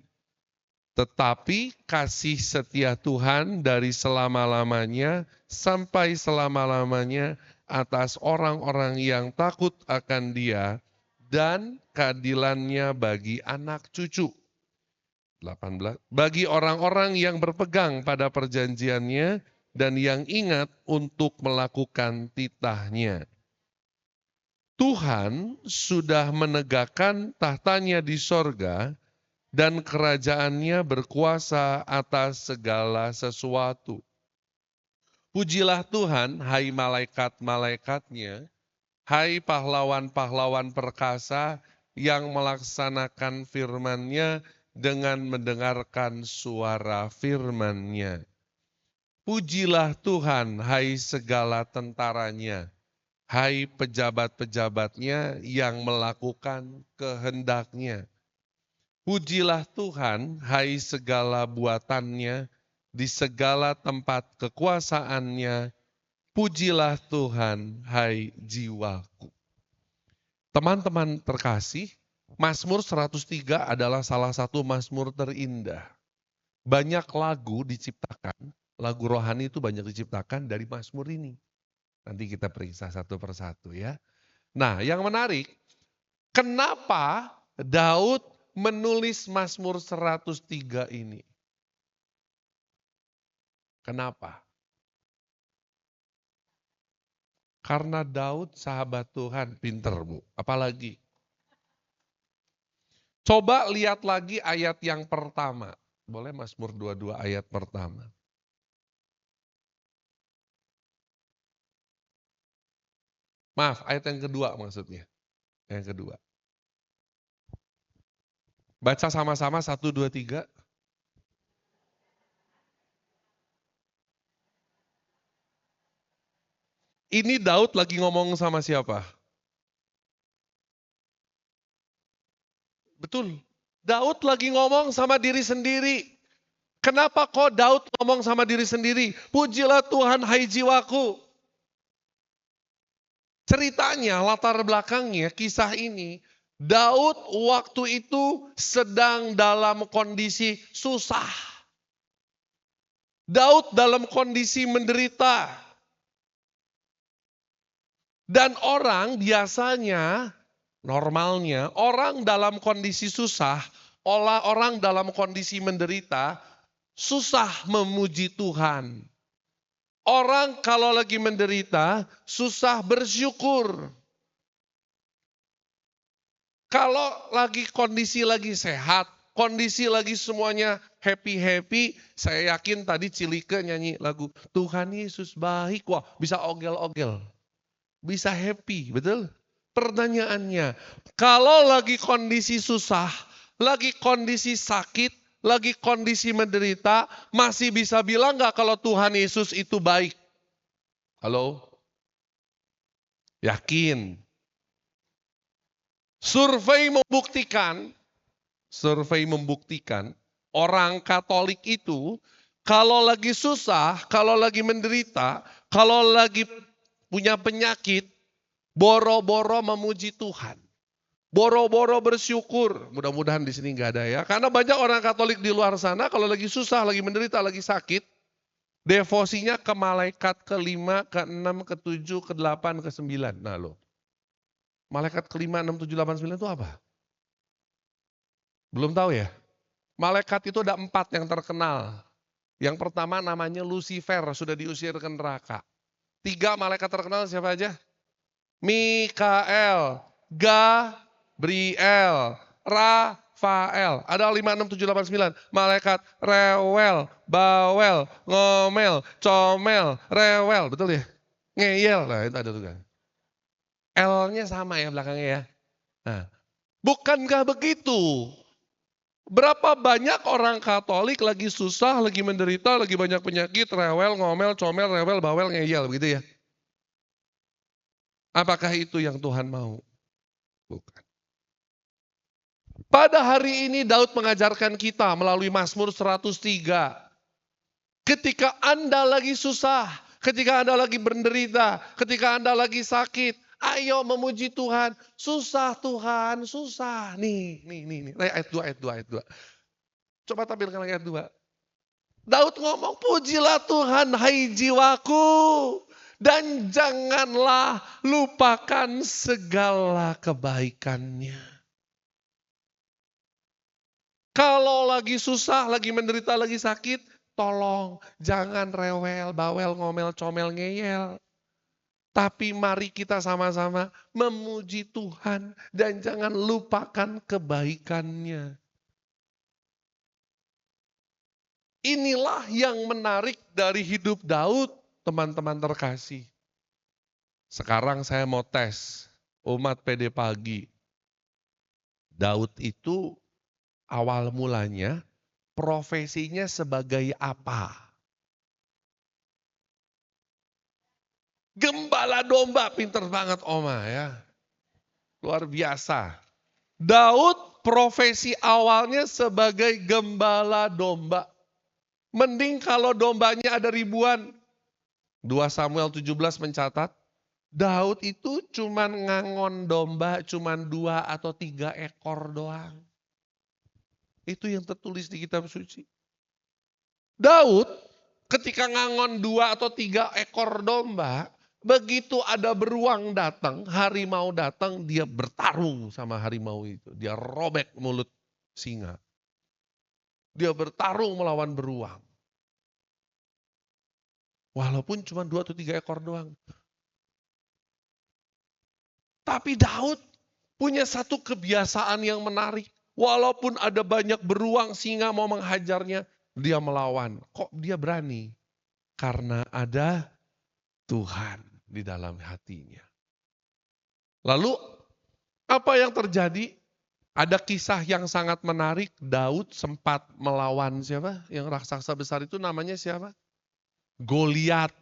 [SPEAKER 8] Tetapi kasih setia Tuhan dari selama-lamanya sampai selama-lamanya atas orang-orang yang takut akan Dia, dan keadilannya bagi anak cucu. 18. Bagi orang-orang yang berpegang pada perjanjiannya dan yang ingat untuk melakukan titahnya. Tuhan sudah menegakkan tahtanya di sorga, dan kerajaannya berkuasa atas segala sesuatu. Pujilah Tuhan, hai malaikat-malaikatnya, hai pahlawan-pahlawan perkasa yang melaksanakan firman-Nya dengan mendengarkan suara firman-Nya. Pujilah Tuhan, hai segala tentaranya, hai pejabat-pejabatnya yang melakukan kehendak-Nya. Pujilah Tuhan, hai segala buatannya, di segala tempat kekuasaannya. Pujilah Tuhan, hai jiwaku. Teman-teman terkasih, Mazmur 103 adalah salah satu mazmur terindah. Banyak lagu diciptakan, lagu rohani itu banyak diciptakan dari mazmur ini. Nanti kita periksa satu persatu ya. Nah, yang menarik, kenapa Daud menulis Mazmur 103 ini? Kenapa? Karena Daud sahabat Tuhan, pinter Bu. Apalagi? Coba lihat lagi ayat yang pertama. Boleh Mazmur 22 ayat pertama. Maaf, ayat yang kedua maksudnya. Yang kedua. Baca sama-sama 1, 2, 3. Ini Daud lagi ngomong sama siapa? Betul. Daud lagi ngomong sama diri sendiri. Kenapa kok Daud ngomong sama diri sendiri? Pujilah Tuhan hai jiwaku. Ceritanya, latar belakangnya, kisah ini, Daud waktu itu sedang dalam kondisi susah. Daud dalam kondisi menderita. Dan orang biasanya, normalnya, orang dalam kondisi susah, orang dalam kondisi menderita, susah memuji Tuhan. Orang kalau lagi menderita, susah bersyukur. Kalau lagi kondisi lagi sehat, kondisi lagi semuanya happy-happy, saya yakin tadi Cilike nyanyi lagu Tuhan Yesus baik, wah bisa ogel-ogel. Bisa happy, betul? Pertanyaannya, kalau lagi kondisi susah, lagi kondisi sakit, lagi kondisi menderita, masih bisa bilang gak kalau Tuhan Yesus itu baik? Halo? Yakin? Survei membuktikan orang Katolik itu kalau lagi susah, kalau lagi menderita, kalau lagi punya penyakit, boro-boro memuji Tuhan. Boro-boro bersyukur. Mudah-mudahan di sini nggak ada ya. Karena banyak orang Katolik di luar sana kalau lagi susah, lagi menderita, lagi sakit, devosinya ke malaikat ke-5, ke-6, ke-7, ke-8, ke-9. Nah loh. Malaikat ke-5, 6, 7, 8, 9 itu apa? Belum tahu ya? Malaikat itu ada 4 yang terkenal. Yang pertama namanya Lucifer, sudah diusir ke neraka. 3 malaikat terkenal siapa aja? Mikael, Gabriel, Rafael. Ada 5, 6, 7, 8, 9. Malaikat rewel, bawel, ngomel, comel, rewel. Betul ya? Ngeyel. Nah itu ada tuh kan. L-nya sama ya belakangnya ya. Nah, bukankah begitu? Berapa banyak orang Katolik lagi susah, lagi menderita, lagi banyak penyakit, rewel, ngomel, comel, rewel, bawel, ngeyel. Begitu ya? Apakah itu yang Tuhan mau? Bukan. Pada hari ini Daud mengajarkan kita melalui Mazmur 103. Ketika Anda lagi susah, ketika Anda lagi menderita, ketika Anda lagi sakit, ayo memuji Tuhan. Susah Tuhan, susah. Nih. Ayat 2. Coba tampilkan lagi ayat 2. Daud ngomong, pujilah Tuhan hai jiwaku. Dan janganlah lupakan segala kebaikannya. Kalau lagi susah, lagi menderita, lagi sakit, tolong jangan rewel, bawel, ngomel, comel, ngeyel. Tapi mari kita sama-sama memuji Tuhan dan jangan lupakan kebaikannya. Inilah yang menarik dari hidup Daud, teman-teman terkasih. Sekarang saya mau tes umat PD Pagi. Daud itu awal mulanya profesinya sebagai apa? Gembala domba, pinter banget Oma ya. Luar biasa. Daud profesi awalnya sebagai gembala domba. Mending kalau dombanya ada ribuan. 2 Samuel 17 mencatat, Daud itu cuman ngangon domba cuman 2 atau 3 ekor doang. Itu yang tertulis di kitab suci. Daud ketika ngangon 2 atau 3 ekor domba, begitu ada beruang datang, harimau datang, dia bertarung sama harimau itu. Dia robek mulut singa. Dia bertarung melawan beruang. Walaupun cuma 2 atau 3 ekor doang. Tapi Daud punya satu kebiasaan yang menarik. Walaupun ada banyak beruang, singa mau menghajarnya, dia melawan. Kok dia berani? Karena ada Tuhan di dalam hatinya. Lalu apa yang terjadi? Ada kisah yang sangat menarik. Daud sempat melawan siapa? Yang raksasa besar itu namanya siapa? Goliat.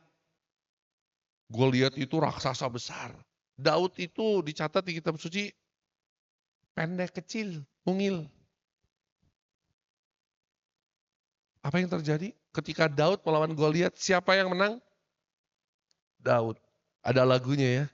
[SPEAKER 8] Goliat itu raksasa besar. Daud itu dicatat di kitab suci pendek kecil, mungil. Apa yang terjadi? Ketika Daud melawan Goliat, siapa yang menang? Daud. Ada lagunya ya.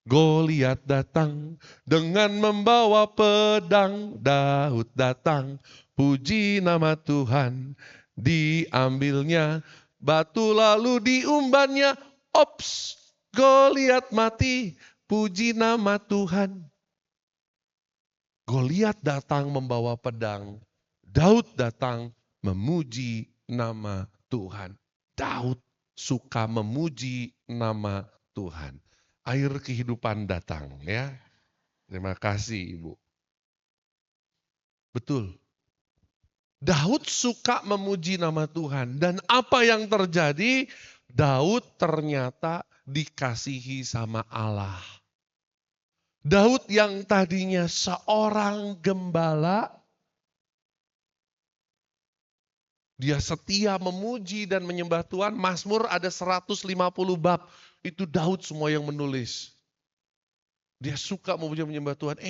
[SPEAKER 8] Goliat datang dengan membawa pedang, Daud datang, puji nama Tuhan, diambilnya batu lalu diumbannya, ops, Goliat mati, puji nama Tuhan. Goliat datang membawa pedang, Daud datang memuji nama Tuhan. Daud suka memuji nama Tuhan. Air kehidupan datang ya. Terima kasih Ibu. Betul. Daud suka memuji nama Tuhan. Dan apa yang terjadi? Daud ternyata dikasihi sama Allah. Daud yang tadinya seorang gembala, dia setia memuji dan menyembah Tuhan. Mazmur ada 150 bab. Itu Daud semua yang menulis. Dia suka memuji dan menyembah Tuhan.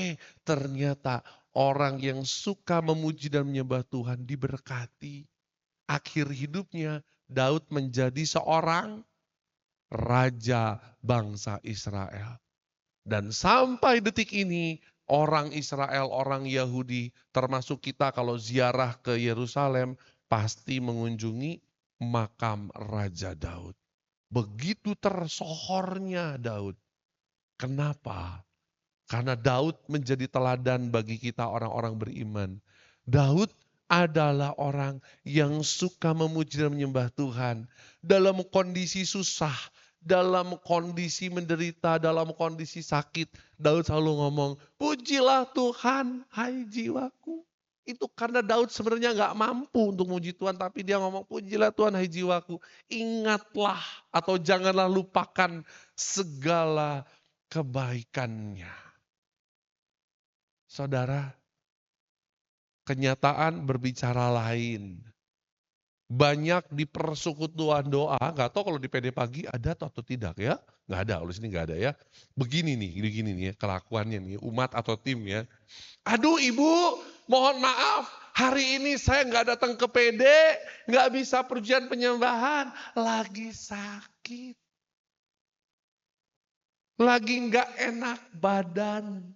[SPEAKER 8] Ternyata orang yang suka memuji dan menyembah Tuhan diberkati. Akhir hidupnya Daud menjadi seorang raja bangsa Israel. Dan sampai detik ini orang Israel, orang Yahudi, termasuk kita kalau ziarah ke Yerusalem, pasti mengunjungi makam Raja Daud. Begitu tersohornya Daud. Kenapa? Karena Daud menjadi teladan bagi kita orang-orang beriman. Daud adalah orang yang suka memuji dan menyembah Tuhan. Dalam kondisi susah, dalam kondisi menderita, dalam kondisi sakit. Daud selalu ngomong, pujilah Tuhan, hai jiwaku. Itu karena Daud sebenarnya gak mampu untuk memuji Tuhan, tapi dia ngomong, pujilah Tuhan, hai jiwaku. Ingatlah atau janganlah lupakan segala kebaikannya. Saudara, kenyataan berbicara lain. Banyak di persekutuan doa, gak tahu kalau di PD Pagi ada atau tidak ya. Gak ada, kalau sini gak ada ya. Begini nih ya kelakuannya nih, umat atau tim ya. Aduh ibu, mohon maaf, hari ini saya gak datang ke PD, gak bisa pujian penyembahan, lagi sakit. Lagi gak enak badan.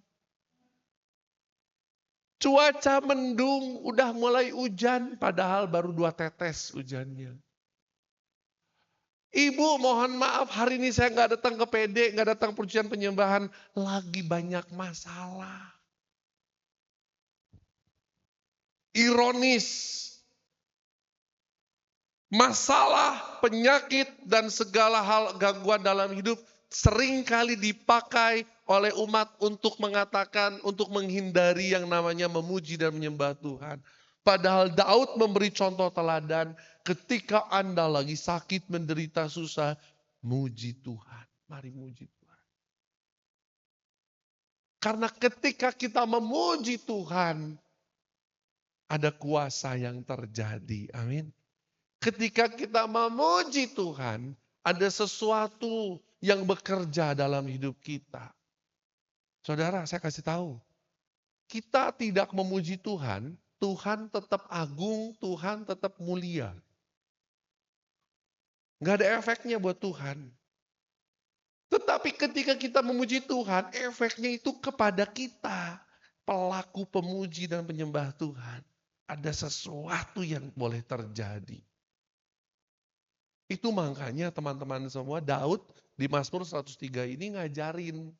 [SPEAKER 8] Cuaca mendung, udah mulai hujan, padahal baru 2 tetes hujannya. Ibu mohon maaf, hari ini saya gak datang ke PD, gak datang pujian penyembahan, lagi banyak masalah. Ironis, masalah, penyakit, dan segala hal gangguan dalam hidup seringkali dipakai oleh umat untuk mengatakan, untuk menghindari yang namanya memuji dan menyembah Tuhan. Padahal Daud memberi contoh teladan, ketika Anda lagi sakit, menderita, susah, muji Tuhan. Mari muji Tuhan. Karena ketika kita memuji Tuhan, ada kuasa yang terjadi. Amin. Ketika kita memuji Tuhan, ada sesuatu yang bekerja dalam hidup kita. Saudara, saya kasih tahu. Kita tidak memuji Tuhan, Tuhan tetap agung, Tuhan tetap mulia. Gak ada efeknya buat Tuhan. Tetapi ketika kita memuji Tuhan, efeknya itu kepada kita. Pelaku pemuji dan penyembah Tuhan. Ada sesuatu yang boleh terjadi. Itu makanya teman-teman semua, Daud di Mazmur 103 ini ngajarin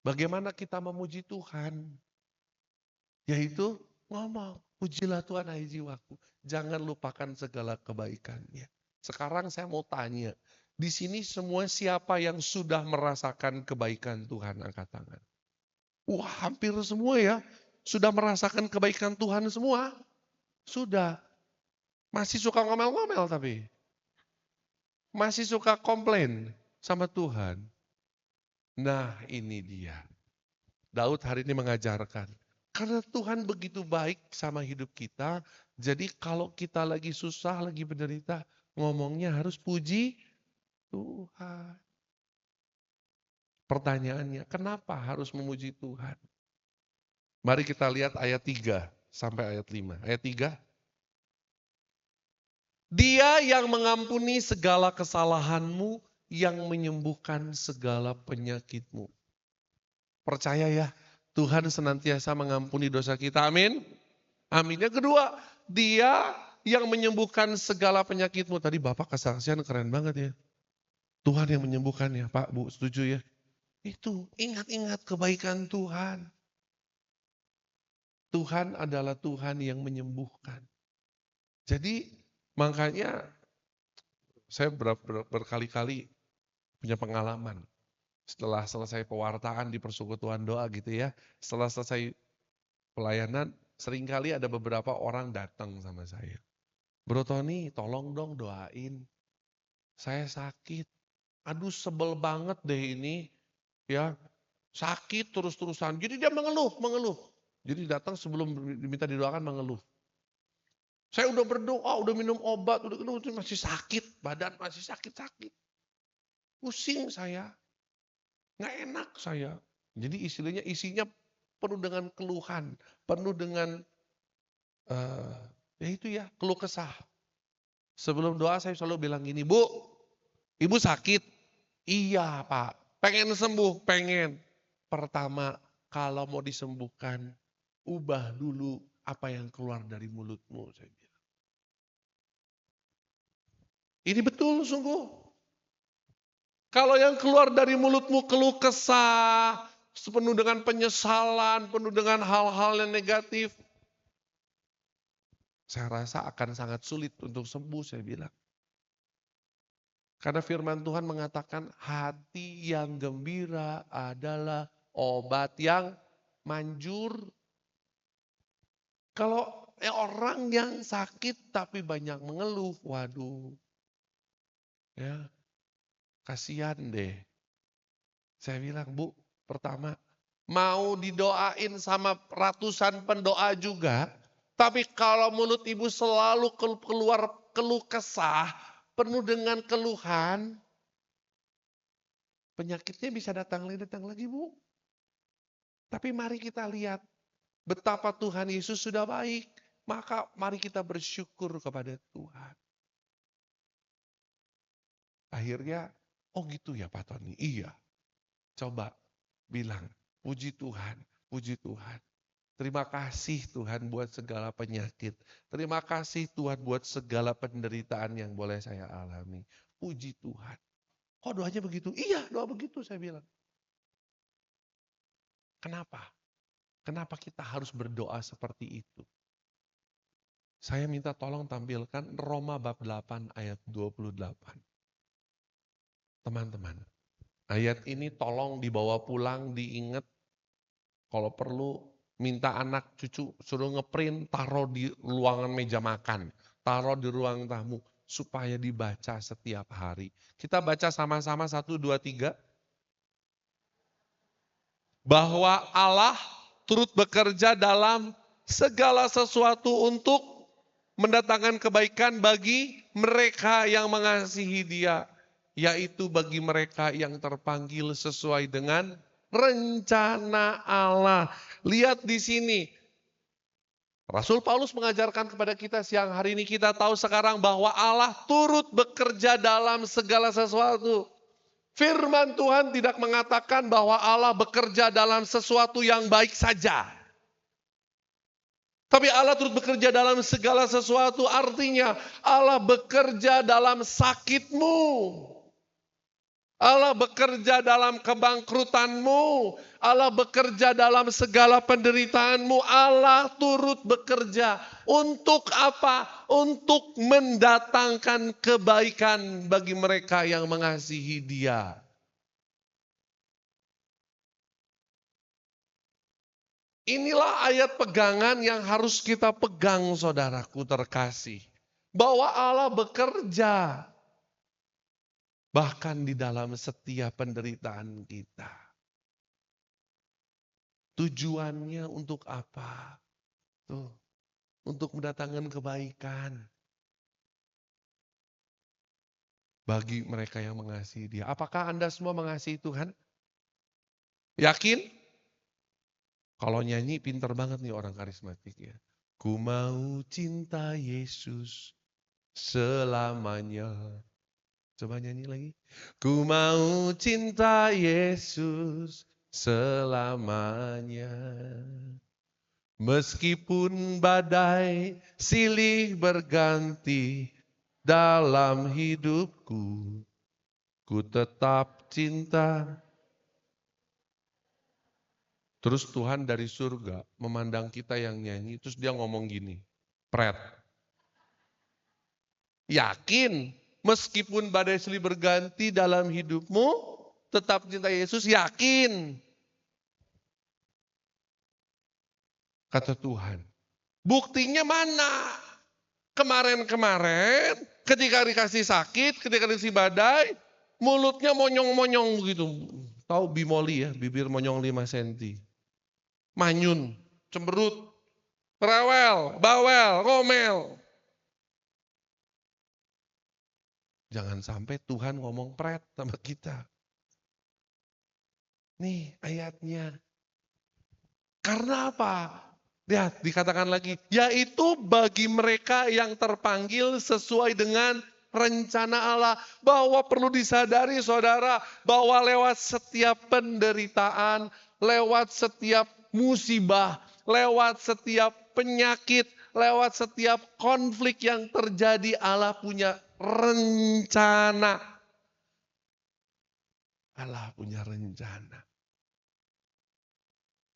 [SPEAKER 8] bagaimana kita memuji Tuhan. Yaitu ngomong, pujilah Tuhan hai jiwaku. Jangan lupakan segala kebaikannya. Sekarang saya mau tanya, di sini semua siapa yang sudah merasakan kebaikan Tuhan? Angkat tangan. Wah, hampir semua ya. Sudah merasakan kebaikan Tuhan semua? Sudah. Masih suka ngomel-ngomel tapi. Masih suka komplain sama Tuhan. Nah ini dia. Daud hari ini mengajarkan. Karena Tuhan begitu baik sama hidup kita. Jadi kalau kita lagi susah, lagi menderita. Ngomongnya harus puji Tuhan. Pertanyaannya, kenapa harus memuji Tuhan? Mari kita lihat ayat 3 sampai ayat 5. Ayat 3. Dia yang mengampuni segala kesalahanmu, yang menyembuhkan segala penyakitmu. Percaya ya, Tuhan senantiasa mengampuni dosa kita. Amin. Amin. Yang kedua, Dia yang menyembuhkan segala penyakitmu. Tadi Bapak kesaksian keren banget ya. Tuhan yang menyembuhkan ya, Pak, Bu, setuju ya? Itu, ingat-ingat kebaikan Tuhan. Tuhan adalah Tuhan yang menyembuhkan. Jadi makanya saya berkali-kali punya pengalaman. Setelah selesai pewartaan di persekutuan doa gitu ya. Setelah selesai pelayanan, seringkali ada beberapa orang datang sama saya. Bro Tony, tolong dong doain. Saya sakit. Aduh sebel banget deh ini. Ya, sakit terus-terusan. Jadi dia mengeluh. Jadi datang sebelum diminta didoakan mengeluh. Saya udah berdoa, udah minum obat, udah masih sakit, badan masih sakit-sakit. Pusing saya. Nggak enak saya. Jadi isinya penuh dengan keluhan, penuh dengan ya itu ya, keluh kesah. Sebelum doa saya selalu bilang gini, Bu, Ibu sakit? Iya Pak, pengen sembuh, pengen. Pertama, kalau mau disembuhkan, ubah dulu apa yang keluar dari mulutmu, saya bilang. Ini betul sungguh. Kalau yang keluar dari mulutmu keluh kesah, penuh dengan penyesalan, penuh dengan hal-hal yang negatif, saya rasa akan sangat sulit untuk sembuh, saya bilang. Karena firman Tuhan mengatakan hati yang gembira adalah obat yang manjur. Kalau orang yang sakit tapi banyak mengeluh, waduh. Ya, kasihan deh. Saya bilang, Bu, pertama, mau didoain sama ratusan pendoa juga, tapi kalau mulut ibu selalu keluar keluh kesah, penuh dengan keluhan, penyakitnya bisa datang lagi, Bu. Tapi mari kita lihat betapa Tuhan Yesus sudah baik, maka mari kita bersyukur kepada Tuhan. Akhirnya, oh gitu ya Pak Tony, iya. Coba bilang, puji Tuhan, puji Tuhan. Terima kasih Tuhan buat segala penyakit. Terima kasih Tuhan buat segala penderitaan yang boleh saya alami. Puji Tuhan. Kok doanya begitu? Iya, doa begitu saya bilang. Kenapa? Kenapa kita harus berdoa seperti itu? Saya minta tolong tampilkan Roma bab 8 ayat 28. Teman-teman, ayat ini tolong dibawa pulang, diingat. Kalau perlu minta anak cucu suruh ngeprint, taruh di ruangan meja makan, taruh di ruang tamu supaya dibaca setiap hari. Kita baca sama-sama 1, 2, 3. Bahwa Allah turut bekerja dalam segala sesuatu untuk mendatangkan kebaikan bagi mereka yang mengasihi Dia, yaitu bagi mereka yang terpanggil sesuai dengan rencana Allah. Lihat di sini. Rasul Paulus mengajarkan kepada kita siang hari ini, kita tahu sekarang bahwa Allah turut bekerja dalam segala sesuatu. Firman Tuhan tidak mengatakan bahwa Allah bekerja dalam sesuatu yang baik saja. Tapi Allah turut bekerja dalam segala sesuatu, artinya Allah bekerja dalam sakitmu. Allah bekerja dalam kebangkrutanmu. Allah bekerja dalam segala penderitaanmu. Allah turut bekerja. Untuk apa? Untuk mendatangkan kebaikan bagi mereka yang mengasihi Dia. Inilah ayat pegangan yang harus kita pegang, saudaraku terkasih. Bahwa Allah bekerja. Bahkan di dalam setiap penderitaan kita. Tujuannya untuk apa? Tuh, untuk mendatangkan kebaikan. Bagi mereka yang mengasihi Dia. Apakah Anda semua mengasihi Tuhan? Yakin? Kalau nyanyi pinter banget nih orang karismatik ya. Ku mau cinta Yesus selamanya. Coba nyanyi lagi. Ku mau cinta Yesus selamanya. Meskipun badai silih berganti dalam hidupku, ku tetap cinta. Terus Tuhan dari surga memandang kita yang nyanyi, terus dia ngomong gini, Pret, yakin meskipun badai silih berganti dalam hidupmu, tetap cinta Yesus, yakin. Kata Tuhan, buktinya mana? Kemarin-kemarin ketika dikasih sakit, ketika dikasih badai, mulutnya monyong-monyong begitu. Tahu bimoli ya, bibir monyong 5 cm. Manyun, cemberut, rewel, bawel, ngomel. Jangan sampai Tuhan ngomong pret sama kita. Nih ayatnya. Karena apa? Lihat, dikatakan lagi, yaitu bagi mereka yang terpanggil sesuai dengan rencana Allah. Bahwa perlu disadari saudara, bahwa lewat setiap penderitaan, lewat setiap musibah, lewat setiap penyakit, lewat setiap konflik yang terjadi, Allah punya rencana. Allah punya rencana.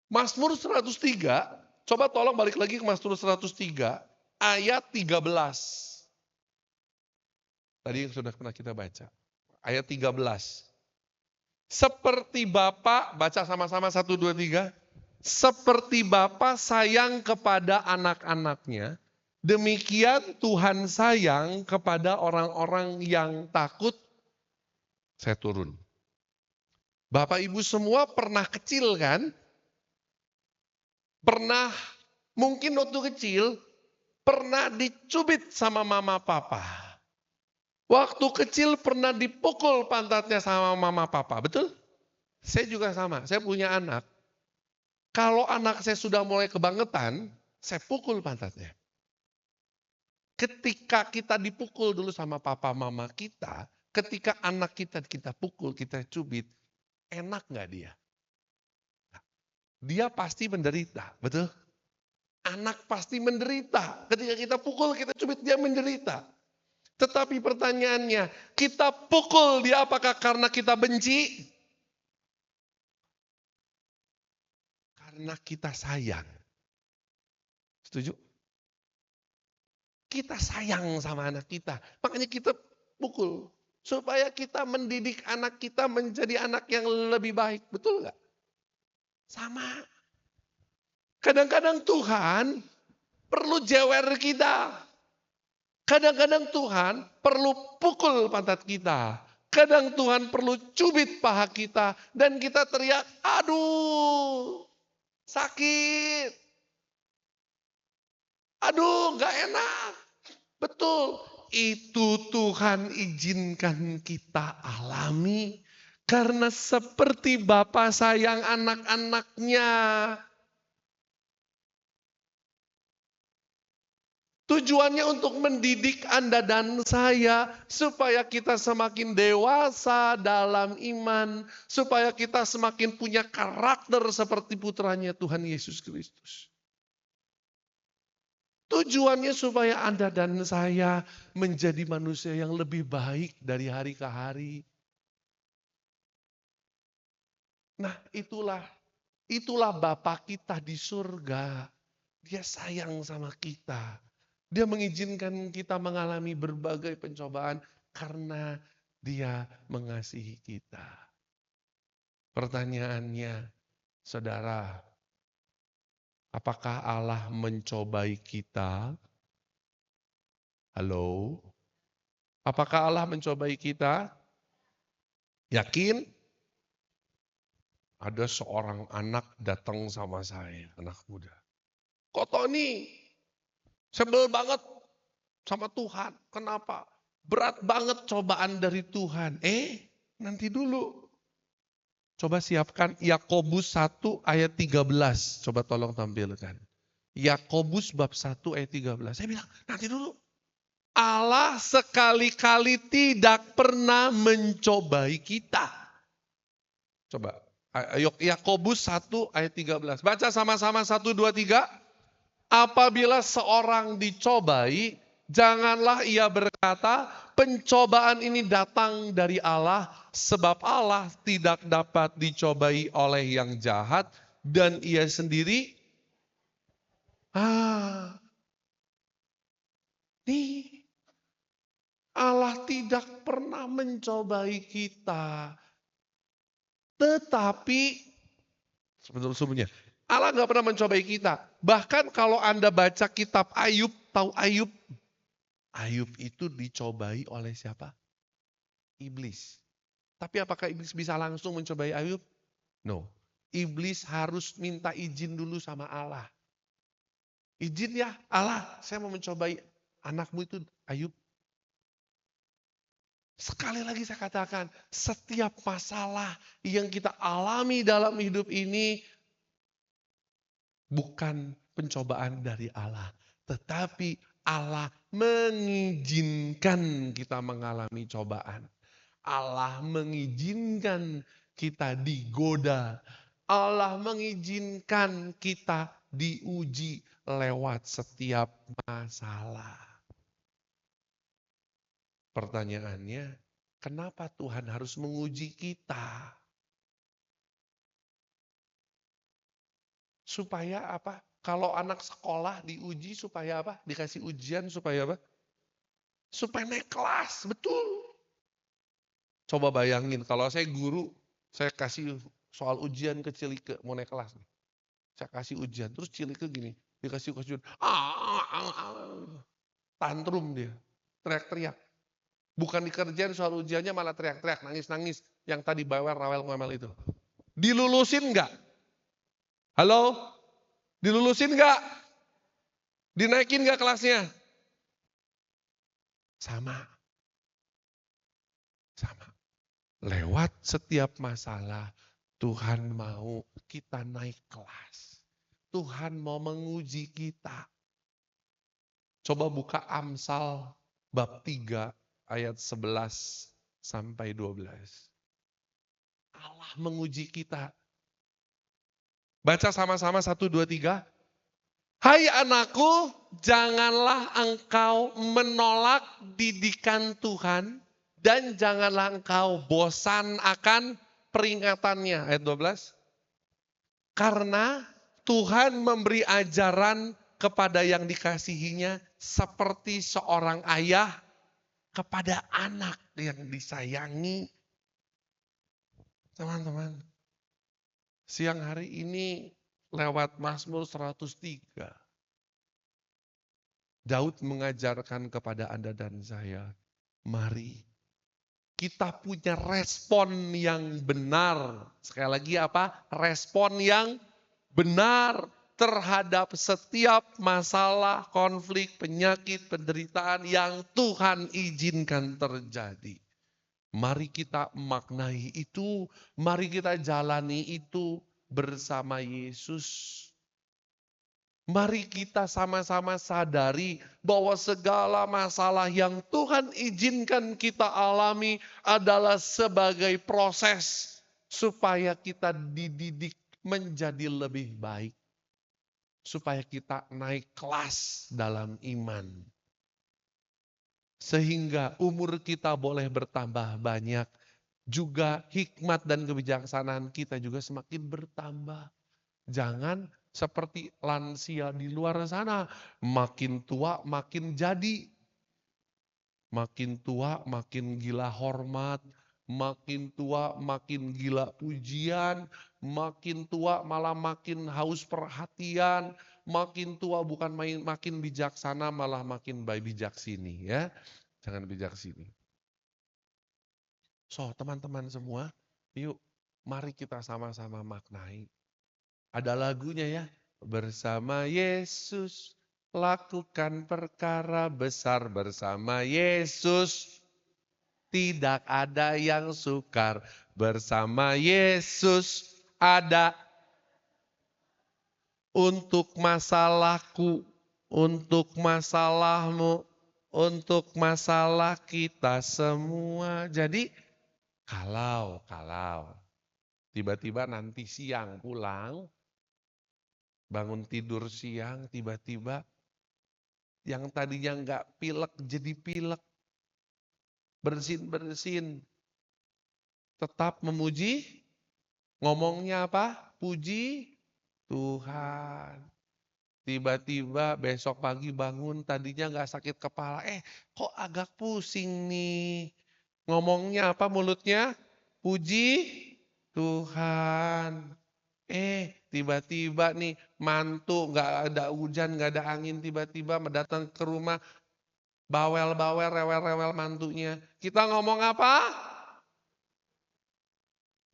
[SPEAKER 8] Mazmur 103, coba tolong balik lagi ke Mazmur 103, ayat 13. Tadi yang sudah pernah kita baca. Ayat 13. Seperti Bapa, baca sama-sama 1, 2, 3. Seperti Bapa sayang kepada anak-anaknya, demikian Tuhan sayang kepada orang-orang yang takut. Saya turun. Bapak Ibu semua pernah kecil kan? Pernah, mungkin waktu kecil, pernah dicubit sama mama papa. Waktu kecil pernah dipukul pantatnya sama mama papa, betul? Saya juga sama, saya punya anak. Kalau anak saya sudah mulai kebangetan, saya pukul pantatnya. Ketika kita dipukul dulu sama papa mama kita, ketika anak kita pukul, kita cubit, enak gak dia? Dia pasti menderita, betul? Anak pasti menderita. Ketika kita pukul, kita cubit, dia menderita. Tetapi pertanyaannya, kita pukul dia apakah karena kita benci? Karena kita sayang. Setuju? Kita sayang sama anak kita. Makanya kita pukul. Supaya kita mendidik anak kita menjadi anak yang lebih baik. Betul nggak? Sama. Kadang-kadang Tuhan perlu jewer kita. Kadang-kadang Tuhan perlu pukul pantat kita. Kadang Tuhan perlu cubit paha kita. Dan kita teriak, aduh sakit. Aduh gak enak. Betul. Itu Tuhan izinkan kita alami. Karena seperti Bapa sayang anak-anaknya. Tujuannya untuk mendidik Anda dan saya. Supaya kita semakin dewasa dalam iman. Supaya kita semakin punya karakter seperti putranya Tuhan Yesus Kristus. Tujuannya supaya Anda dan saya menjadi manusia yang lebih baik dari hari ke hari. Nah itulah Bapa kita di surga. Dia sayang sama kita. Dia mengizinkan kita mengalami berbagai pencobaan karena Dia mengasihi kita. Pertanyaannya, saudara, apakah Allah mencobai kita? Halo? Apakah Allah mencobai kita? Yakin? Ada seorang anak datang sama saya, anak muda. Kok Tony? Sebel banget sama Tuhan. Kenapa? Berat banget cobaan dari Tuhan. Nanti dulu. Coba siapkan Yakobus 1 ayat 13. Coba tolong tampilkan. Yakobus bab 1 ayat 13. Saya bilang, nanti dulu. Allah sekali-kali tidak pernah mencobai kita. Coba, Yakobus 1 ayat 13. Baca sama-sama 1, 2, 3. Apabila seorang dicobai, janganlah ia berkata, pencobaan ini datang dari Allah, sebab Allah tidak dapat dicobai oleh yang jahat, dan ia sendiri, Allah tidak pernah mencobai kita. Tetapi, sebetulnya, Allah nggak pernah mencobai kita. Bahkan kalau Anda baca kitab Ayub, tahu Ayub? Ayub itu dicobai oleh siapa? Iblis. Tapi apakah iblis bisa langsung mencobai Ayub? No. Iblis harus minta izin dulu sama Allah. Izin ya Allah, saya mau mencobai anakmu itu Ayub. Sekali lagi saya katakan, setiap masalah yang kita alami dalam hidup ini bukan pencobaan dari Allah. Tetapi Allah mengizinkan kita mengalami cobaan. Allah mengizinkan kita digoda. Allah mengizinkan kita diuji lewat setiap masalah. Pertanyaannya, kenapa Tuhan harus menguji kita? Supaya apa? Kalau anak sekolah diuji supaya apa? Dikasih ujian supaya apa? Supaya naik kelas, betul. Coba bayangin, kalau saya guru, saya kasih soal ujian ke Cilike, mau naik kelas. Saya kasih ujian, terus Cilike gini, dikasih ujian, tantrum dia, teriak-teriak. Bukan dikerjain soal ujiannya malah teriak-teriak, nangis-nangis. Yang tadi bawel, rawel, ngomel itu. Dilulusin enggak? Halo? Dilulusin enggak? Dinaikin enggak kelasnya? Sama. Lewat setiap masalah, Tuhan mau kita naik kelas. Tuhan mau menguji kita. Coba buka Amsal bab 3 ayat 11 sampai 12. Allah menguji kita. Baca sama-sama 1, 2, 3. Hai anakku, janganlah engkau menolak didikan Tuhan dan janganlah engkau bosan akan peringatannya. Ayat 12. Karena Tuhan memberi ajaran kepada yang dikasihinya seperti seorang ayah kepada anak yang disayangi. Teman-teman, siang hari ini lewat Mazmur 103, Daud mengajarkan kepada Anda dan saya, mari kita punya respon yang benar. Sekali lagi apa? Respon yang benar terhadap setiap masalah, konflik, penyakit, penderitaan yang Tuhan izinkan terjadi. Mari kita maknai itu, mari kita jalani itu bersama Yesus. Mari kita sama-sama sadari bahwa segala masalah yang Tuhan izinkan kita alami adalah sebagai proses supaya kita dididik menjadi lebih baik. Supaya kita naik kelas dalam iman. Sehingga umur kita boleh bertambah banyak. Juga hikmat dan kebijaksanaan kita juga semakin bertambah. Jangan seperti lansia di luar sana. Makin tua makin jadi. Makin tua makin gila hormat. Makin tua makin gila pujian. Makin tua malah makin haus perhatian. Makin tua bukan makin bijaksana malah makin bijak sini ya. Jangan bijak sini. So teman-teman semua, yuk mari kita sama-sama maknai. Ada lagunya ya. Bersama Yesus lakukan perkara besar, bersama Yesus tidak ada yang sukar, bersama Yesus ada untuk masalahku, untuk masalahmu, untuk masalah kita semua. Jadi kalau tiba-tiba nanti siang pulang, bangun tidur siang, tiba-tiba yang tadinya nggak pilek jadi pilek, bersin-bersin, tetap memuji, ngomongnya apa? Puji Tuhan. Tiba-tiba besok pagi bangun tadinya nggak sakit kepala, kok agak pusing nih. Ngomongnya apa mulutnya? Puji Tuhan. Tiba-tiba nih mantu, nggak ada hujan, nggak ada angin, tiba-tiba datang ke rumah, bawel-bawel, rewel-rewel mantunya. Kita ngomong apa?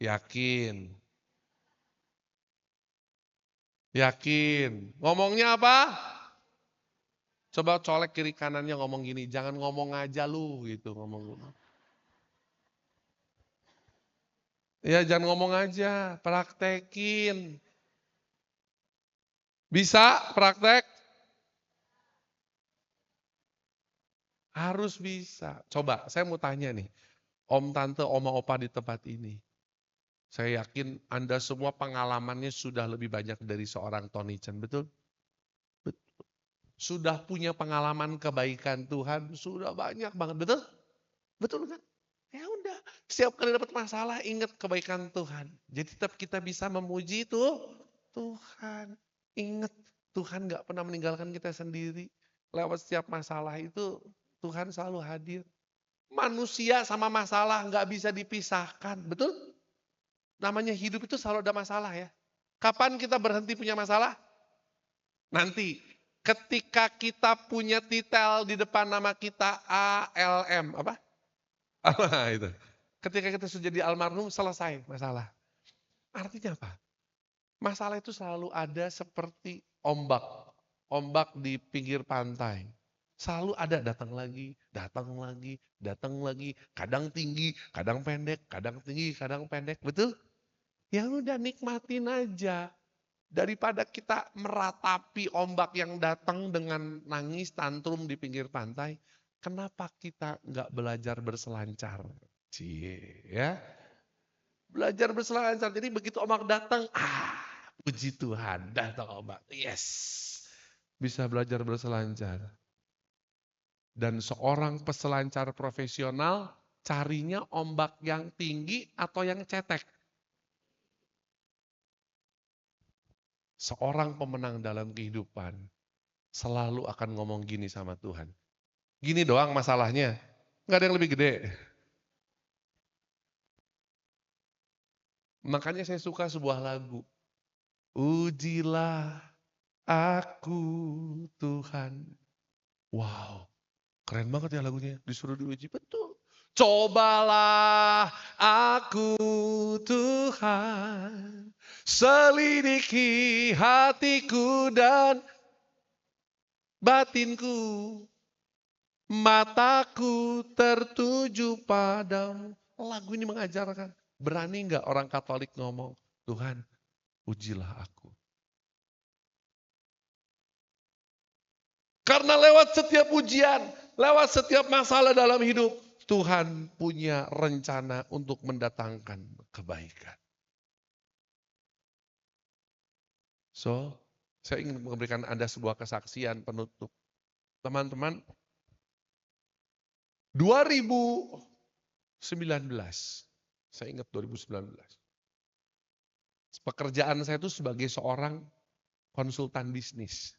[SPEAKER 8] Yakin. Yakin. Ngomongnya apa? Coba colek kiri kanannya ngomong gini, jangan ngomong aja lu gitu ngomong. Ya jangan ngomong aja, praktekin. Bisa praktek? Harus bisa. Coba saya mau tanya nih, om, tante, oma, opa di tempat ini. Saya yakin Anda semua pengalamannya sudah lebih banyak dari seorang Tony Chen, betul? Betul. Sudah punya pengalaman kebaikan Tuhan, sudah banyak banget, betul? Betul kan? Ya udah, setiap kali dapat masalah ingat kebaikan Tuhan. Jadi tetap kita bisa memuji Tuhan. Ingat Tuhan gak pernah meninggalkan kita sendiri. Lewat setiap masalah itu Tuhan selalu hadir. Manusia sama masalah gak bisa dipisahkan, betul? Namanya hidup itu selalu ada masalah ya. Kapan kita berhenti punya masalah? Nanti. Ketika kita punya titel di depan nama kita ALM, apa? Itu. Ketika kita sudah jadi almarhum, selesai masalah. Artinya apa? Masalah itu selalu ada seperti ombak. Ombak di pinggir pantai. Selalu ada, datang lagi, datang lagi. Kadang tinggi, kadang pendek, kadang tinggi, kadang pendek. Betul? Ya udah nikmatin aja. Daripada kita meratapi ombak yang datang dengan nangis tantrum di pinggir pantai, kenapa kita nggak belajar berselancar? Ya. Belajar berselancar. Jadi begitu ombak datang, puji Tuhan, datang ombak. Yes. Bisa belajar berselancar. Dan seorang peselancar profesional carinya ombak yang tinggi atau yang cetek. Seorang pemenang dalam kehidupan selalu akan ngomong gini sama Tuhan. Gini doang masalahnya, nggak ada yang lebih gede. Makanya saya suka sebuah lagu. Ujilah aku Tuhan. Wow, keren banget ya lagunya, disuruh diuji, betul. Cobalah aku Tuhan, selidiki hatiku dan batinku, mataku tertuju padamu. Lagu ini mengajarkan, berani nggak orang Katolik ngomong, Tuhan ujilah aku. Karena lewat setiap ujian, lewat setiap masalah dalam hidup, Tuhan punya rencana untuk mendatangkan kebaikan. So, saya ingin memberikan Anda sebuah kesaksian penutup. Teman-teman, 2019, saya ingat 2019. Pekerjaan saya itu sebagai seorang konsultan bisnis.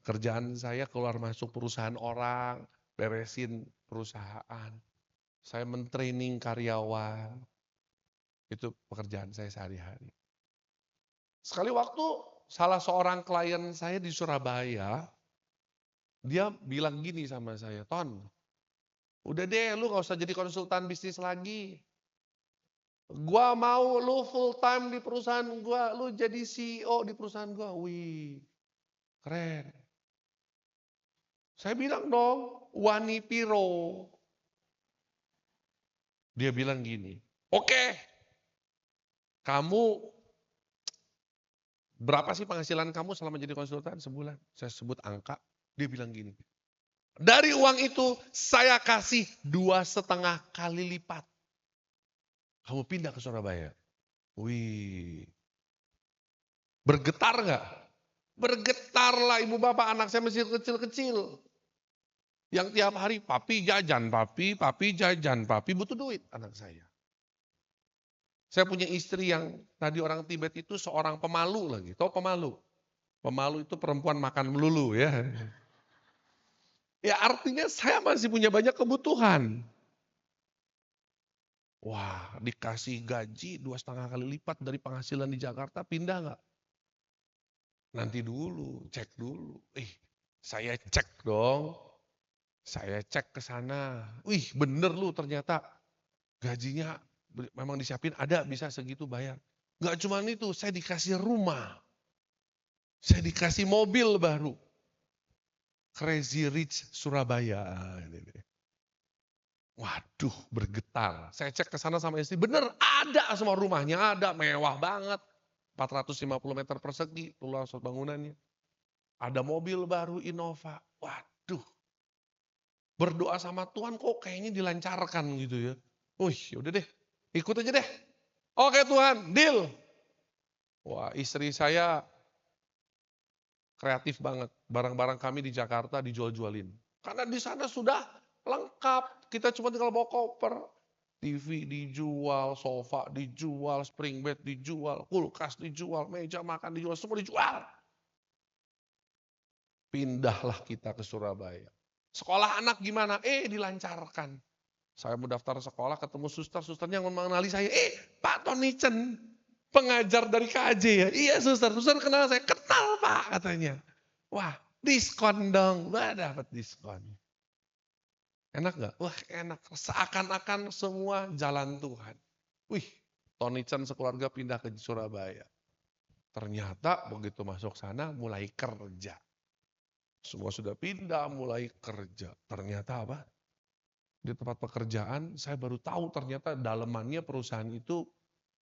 [SPEAKER 8] Kerjaan saya keluar masuk perusahaan orang, beresin perusahaan. Saya mentraining karyawan. Itu pekerjaan saya sehari-hari. Sekali waktu salah seorang klien saya di Surabaya, dia bilang gini sama saya, Ton, udah deh lu gak usah jadi konsultan bisnis lagi. Gua mau lu full time di perusahaan gua, lu jadi CEO di perusahaan gua. Wih, keren. Saya bilang dong, wani piro. Dia bilang gini, oke, kamu berapa sih penghasilan kamu selama jadi konsultan sebulan? Saya sebut angka, dia bilang gini, Dari uang itu saya kasih 2,5 kali lipat. Kamu pindah ke Surabaya. Wih. Bergetar nggak? Bergetarlah ibu bapak, anak saya masih kecil-kecil. Yang tiap hari papi jajan, papi jajan, papi butuh duit anak saya. Saya punya istri yang tadi orang Tibet itu seorang pemalu lagi. Tahu pemalu? Pemalu itu perempuan makan melulu ya. Ya artinya saya masih punya banyak kebutuhan. Wah, dikasih gaji 2,5 kali lipat dari penghasilan di Jakarta, pindah nggak? Nanti dulu, cek dulu. Saya cek dong. Saya cek ke sana. Wih, bener lu ternyata gajinya memang disiapin, ada bisa segitu bayar. Nggak cuma itu, saya dikasih rumah. Saya dikasih mobil baru. Crazy Rich Surabaya. Waduh, bergetar. Saya cek ke sana sama istri, bener ada semua rumahnya, ada mewah banget. 450 meter persegi luas bangunannya. Ada mobil baru Innova. Waduh. Berdoa sama Tuhan kok kayaknya dilancarkan gitu ya. Udah deh, ikut aja deh. Oke Tuhan, deal. Wah, istri saya kreatif banget. Barang-barang kami di Jakarta dijual-jualin. Karena di sana sudah lengkap. Kita cuma tinggal bawa koper. TV dijual, sofa dijual, spring bed dijual, kulkas dijual, meja makan dijual, semua dijual. Pindahlah kita ke Surabaya. Sekolah anak gimana? Dilancarkan. Saya mau daftar sekolah, ketemu susternya mengenali saya. Pak Tony Chen, pengajar dari KJ ya. Iya suster kenal saya. Kenal Pak katanya. Wah diskon dong. Wah dapat diskon. Enak gak? Wah enak. Seakan-akan semua jalan Tuhan. Wih, Tony Chen sekeluarga pindah ke Surabaya. Ternyata begitu masuk sana mulai kerja. Semua sudah pindah mulai kerja. Ternyata apa? Di tempat pekerjaan saya baru tahu ternyata dalemannya perusahaan itu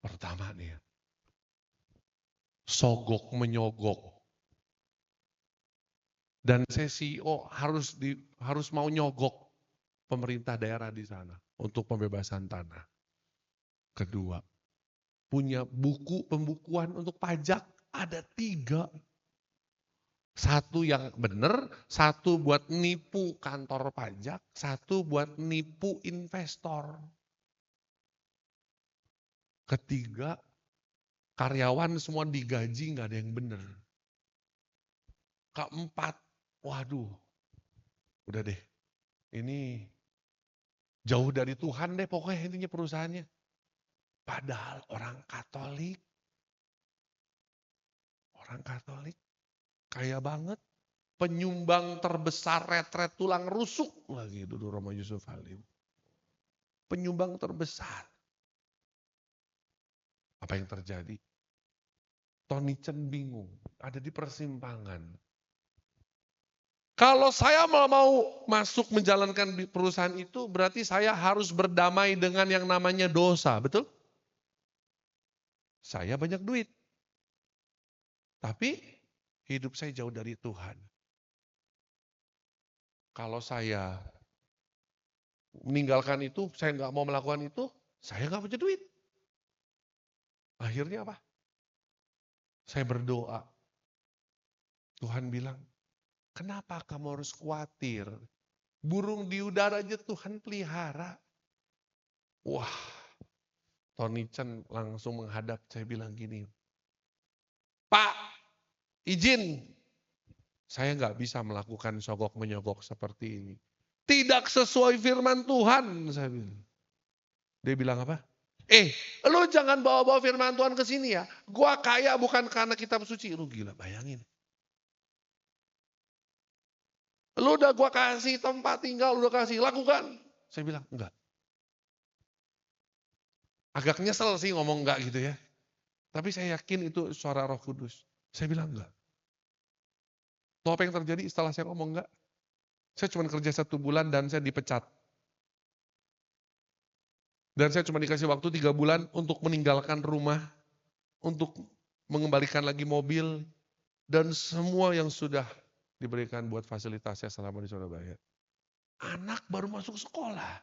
[SPEAKER 8] pertama nih ya. Sogok menyogok. Dan saya CEO harus mau nyogok pemerintah daerah di sana untuk pembebasan tanah. Kedua, punya buku pembukuan untuk pajak ada 3. Satu yang benar, satu buat nipu kantor pajak, satu buat nipu investor. Ketiga, karyawan semua digaji nggak ada yang benar. Keempat, waduh, udah deh, ini jauh dari Tuhan deh pokoknya intinya perusahaannya. Padahal orang Katolik, kaya banget, penyumbang terbesar retret tulang rusuk lagi dulu Romo Yusuf Halim. Penyumbang terbesar. Apa yang terjadi? Tony Chen bingung, ada di persimpangan. Kalau saya mau masuk menjalankan perusahaan itu, berarti saya harus berdamai dengan yang namanya dosa, betul? Saya banyak duit. Tapi hidup saya jauh dari Tuhan. Kalau saya meninggalkan itu, saya nggak mau melakukan itu, saya nggak punya duit. Akhirnya apa? Saya berdoa. Tuhan bilang, kenapa kamu harus khawatir? Burung di udara aja Tuhan pelihara. Wah, Tony Chen langsung menghadap, saya bilang gini, Pak, izin, saya nggak bisa melakukan sogok menyogok seperti ini. Tidak sesuai firman Tuhan, saya bilang. Dia bilang apa? Lu jangan bawa-bawa firman Tuhan ke sini ya. Gua kaya bukan karena kitab suci. Lu gila, bayangin. Lu udah gua kasih tempat tinggal, udah kasih, lakukan. Saya bilang, enggak. Agak nyesel sih ngomong enggak gitu ya. Tapi saya yakin itu suara Roh Kudus. Saya bilang enggak. Tahu apa yang terjadi setelah saya ngomong enggak? Saya cuma kerja 1 bulan dan saya dipecat. Dan saya cuma dikasih waktu 3 bulan untuk meninggalkan rumah, untuk mengembalikan lagi mobil, dan semua yang sudah diberikan buat fasilitasnya selama di Surabaya. Anak baru masuk sekolah.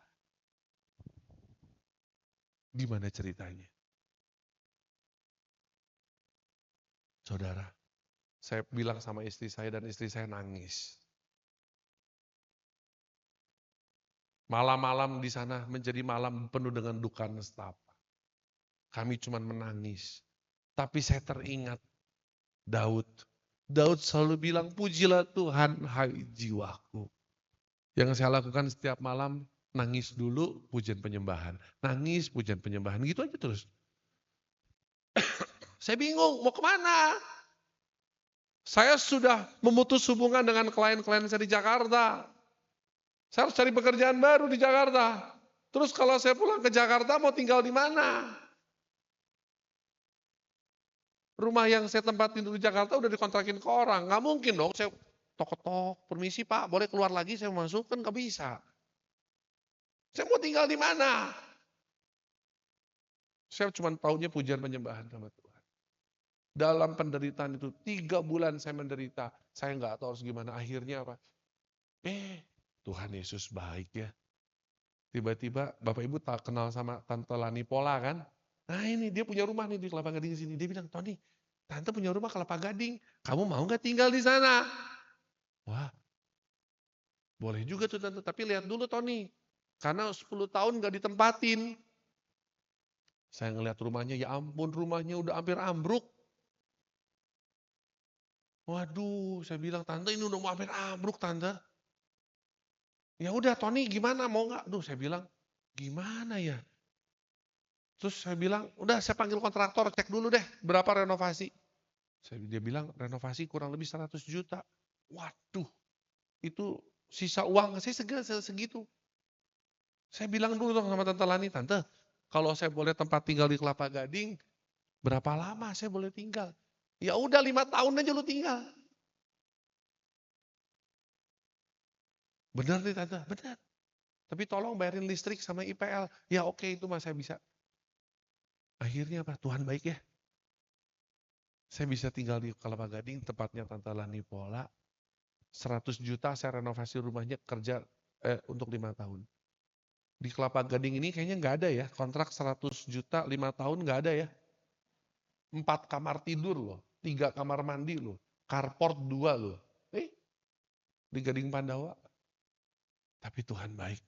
[SPEAKER 8] Gimana ceritanya? Saudara, saya bilang sama istri saya dan istri saya nangis. Malam-malam di sana menjadi malam penuh dengan duka nestapa. Kami cuma menangis. Tapi saya teringat Daud. Daud selalu bilang, pujilah Tuhan, hai jiwaku. Yang saya lakukan setiap malam, nangis dulu, pujian penyembahan. Nangis, pujian penyembahan. Gitu aja terus. Saya bingung, mau kemana? Saya sudah memutus hubungan dengan klien-klien saya di Jakarta. Saya harus cari pekerjaan baru di Jakarta. Terus kalau saya pulang ke Jakarta, mau tinggal di mana? Rumah yang saya tempatin di Jakarta udah dikontrakin ke orang. Nggak mungkin dong, saya tok-tok, permisi Pak, boleh keluar lagi, saya masuk, kan nggak bisa. Saya mau tinggal di mana? Saya cuma taunya pujian penyembahan sama Tuhan. Dalam penderitaan itu, 3 bulan saya menderita, saya nggak tahu harus gimana. Akhirnya apa? Tuhan Yesus baik ya. Tiba-tiba Bapak Ibu tak kenal sama Tante Lani Pola kan? Nah ini dia punya rumah nih di Kelapa Gading sini. Dia bilang, Tony, Tante punya rumah Kelapa Gading. Kamu mau nggak tinggal di sana? Wah, boleh juga tuh Tante. Tapi lihat dulu Tony. Karena 10 tahun nggak ditempatin. Saya ngeliat rumahnya, ya ampun rumahnya udah hampir ambruk. Waduh, saya bilang, Tante ini udah mau hampir ambruk Tante. Ya udah Tony gimana mau nggak? Duh saya bilang, gimana ya? Terus saya bilang, udah saya panggil kontraktor, cek dulu deh berapa renovasi. Dia bilang renovasi kurang lebih 100 juta. Waduh, itu sisa uang saya segitu. Saya bilang dulu dong sama Tante Lani, Tante, kalau saya boleh tempat tinggal di Kelapa Gading, berapa lama saya boleh tinggal? Ya udah 5 tahun aja lu tinggal. Benar nih Tante, benar. Tapi tolong bayarin listrik sama IPL. Ya oke, itu mah saya bisa. Akhirnya apa? Tuhan baik ya. Saya bisa tinggal di Kelapa Gading, tempatnya Tante Lani Pola. 100 juta saya renovasi rumahnya kerja untuk 5 tahun. Di Kelapa Gading ini kayaknya nggak ada ya, kontrak 100 juta 5 tahun nggak ada ya. 4 kamar tidur loh, 3 kamar mandi loh, carport 2 loh. Di Gading Pandawa. Tapi Tuhan baik.